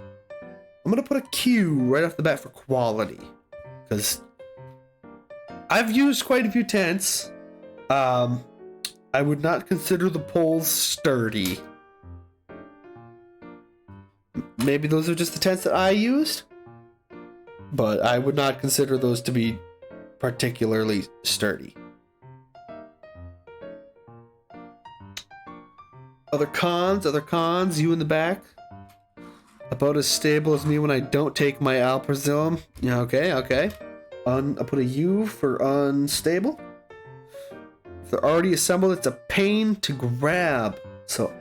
I'm gonna put a Q right off the bat for quality, because I've used quite a few tents. I would not consider the poles sturdy. Maybe those are just the tents that I used, but I would not consider those to be particularly sturdy. Other cons, you in the back. About as stable as me when I don't take my alprazolam. Yeah, okay. I'll put a U for unstable. If they're already assembled, it's a pain to grab. So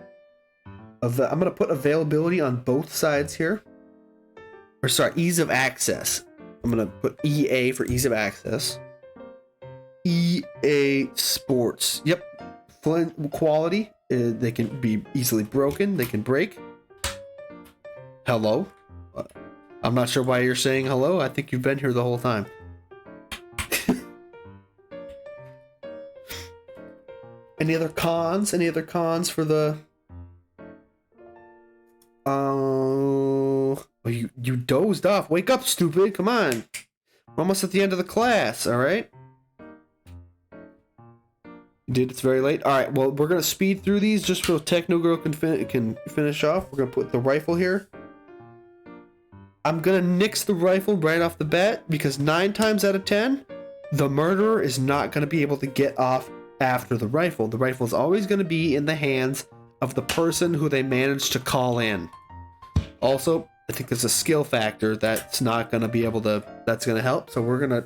I'm going to put availability on both sides here. Or sorry, ease of access. I'm going to put EA for ease of access. EA Sports. Yep. Flint quality. They can be easily broken. They can break. Hello. I'm not sure why you're saying hello. I think you've been here the whole time. Any other cons? Any other cons for the... Oh, you dozed off. Wake up, stupid. Come on. We're almost at the end of the class, all right? You did. It's very late. All right, well, we're going to speed through these just so Techno Girl can finish off. We're going to put the rifle here. I'm going to nix the rifle right off the bat because 9 times out of 10, the murderer is not going to be able to get off after the rifle. The rifle is always going to be in the hands of the person who they managed to call in. Also, I think there's a skill factor that's not going to be able to, that's going to help. So we're going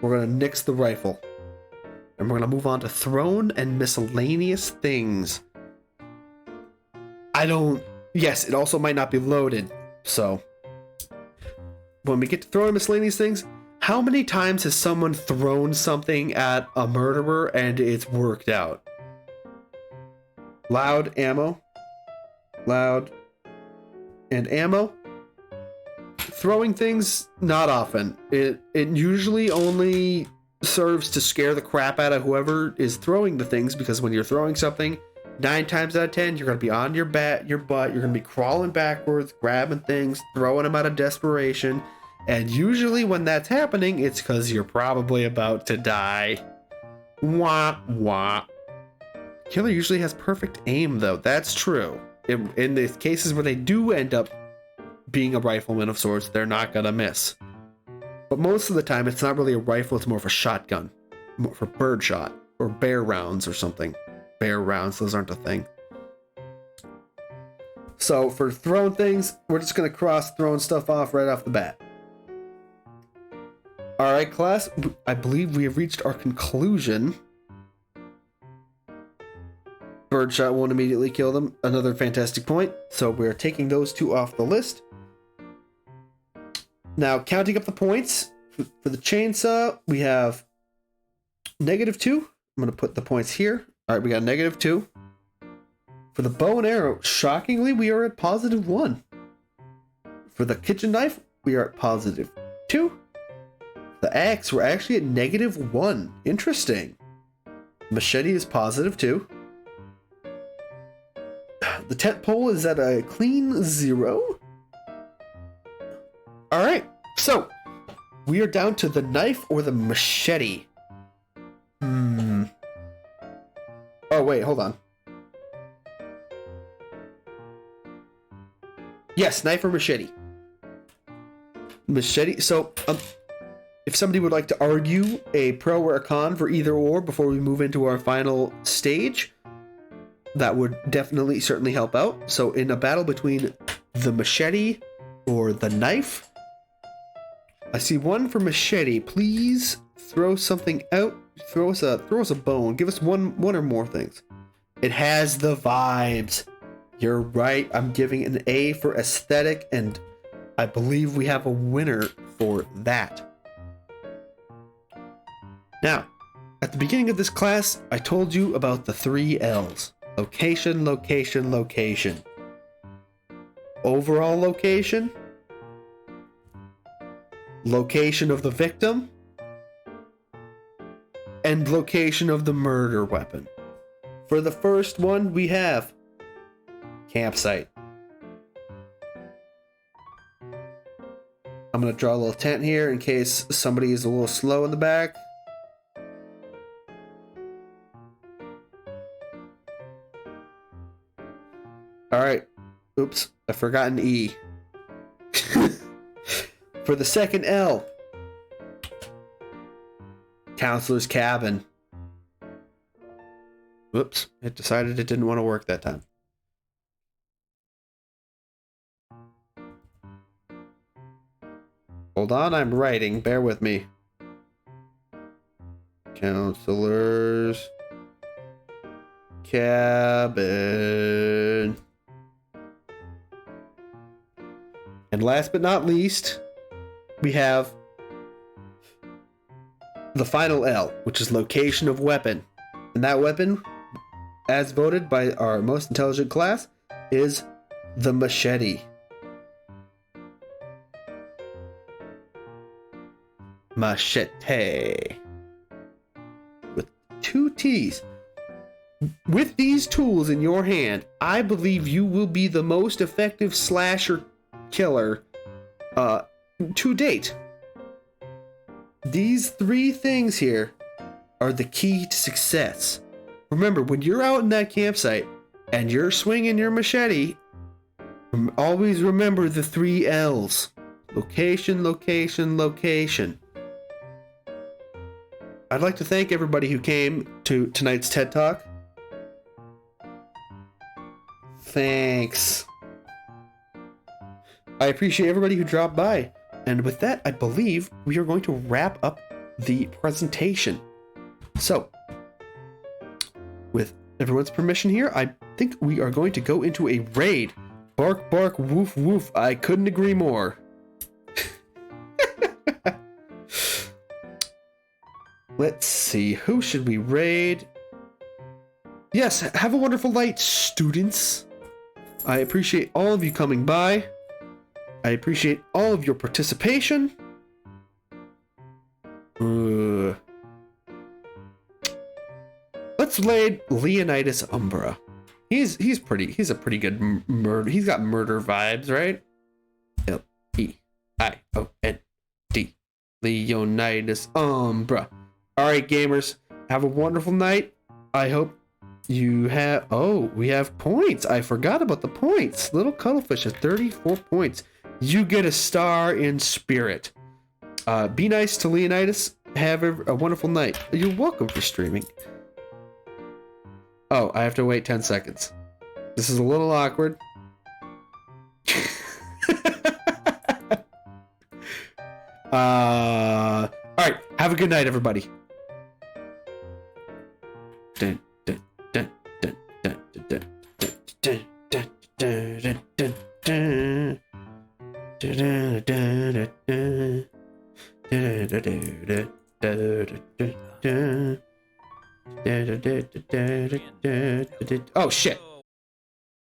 to nix the rifle. And we're going to move on to thrown and miscellaneous things. Yes, it also might not be loaded. So when we get to thrown and miscellaneous things, how many times has someone thrown something at a murderer and it's worked out? Loud ammo. Loud and ammo. Throwing things, not often. It usually only serves to scare the crap out of whoever is throwing the things, because when you're throwing something, 9 times out of 10, you're going to be on your butt, you're going to be crawling backwards, grabbing things, throwing them out of desperation. And usually when that's happening, it's because you're probably about to die. Wah, wah. Killer usually has perfect aim, though. That's true. In the cases where they do end up being a rifleman of sorts, they're not going to miss. But most of the time, it's not really a rifle, it's more of a shotgun. More for birdshot or bear rounds or something. Bear rounds, those aren't a thing. So for thrown things, we're just going to cross throwing stuff off right off the bat. Alright, class, I believe we have reached our conclusion. Birdshot won't immediately kill them. Another fantastic point. So we're taking those 2 off the list. Now, counting up the points, for the chainsaw, we have -2. I'm going to put the points here. Alright, we got -2. For the bow and arrow, shockingly, we are at +1. For the kitchen knife, we are at +2. The axe, we're actually at -1. Interesting. Machete is +2. The tent pole is at a clean 0. Alright, so we are down to the knife or the machete. Oh, wait, hold on. Yes, knife or machete. Machete, so if somebody would like to argue a pro or a con for either or before we move into our final stage, that would definitely certainly help out. So in a battle between the machete or the knife, I see one for machete. Please throw something out. Throw us a bone. Give us one or more things. It has the vibes. You're right. I'm giving an A for aesthetic, and I believe we have a winner for that. Now, at the beginning of this class, I told you about the 3 L's. Location, location, location. Overall location. Location of the victim. And location of the murder weapon. For the first one, we have campsite. I'm going to draw a little tent here in case somebody is a little slow in the back. Alright. Oops, I forgot an E. For the second L, counselor's cabin. Whoops, it decided it didn't want to work that time. Hold on, I'm writing. Bear with me. Counselor's cabin. And last but not least, we have the final L, which is location of weapon. And that weapon, as voted by our most intelligent class, is the machete. Machete. With 2 T's. With these tools in your hand, I believe you will be the most effective slasher killer to date. These 3 things here are the key to success. Remember, when you're out in that campsite and you're swinging your machete, always remember the 3 L's. Location, location, location. I'd like to thank everybody who came to tonight's TED Talk. Thanks. I appreciate everybody who dropped by. And with that, I believe we are going to wrap up the presentation. So, with everyone's permission here, I think we are going to go into a raid. Bark, bark, woof, woof. I couldn't agree more. Let's see, who should we raid? Yes, have a wonderful night, students. I appreciate all of you coming by. I appreciate all of your participation. Let's raid Leonidas Umbra. He's a pretty good murder. He's got murder vibes, right? Leionid. Leonidas Umbra. Alright, gamers, have a wonderful night. I hope you have... Oh, we have points. I forgot about the points. Little Cuttlefish has 34 points. You get a star in spirit. Be nice to Leonidas. Have a wonderful night. You're welcome for streaming. Oh, I have to wait 10 seconds. This is a little awkward. Alright, have a good night, everybody. Dun, dun, dun, dun, dun, dun, dun, dun, dun, dun, dun. Oh shit.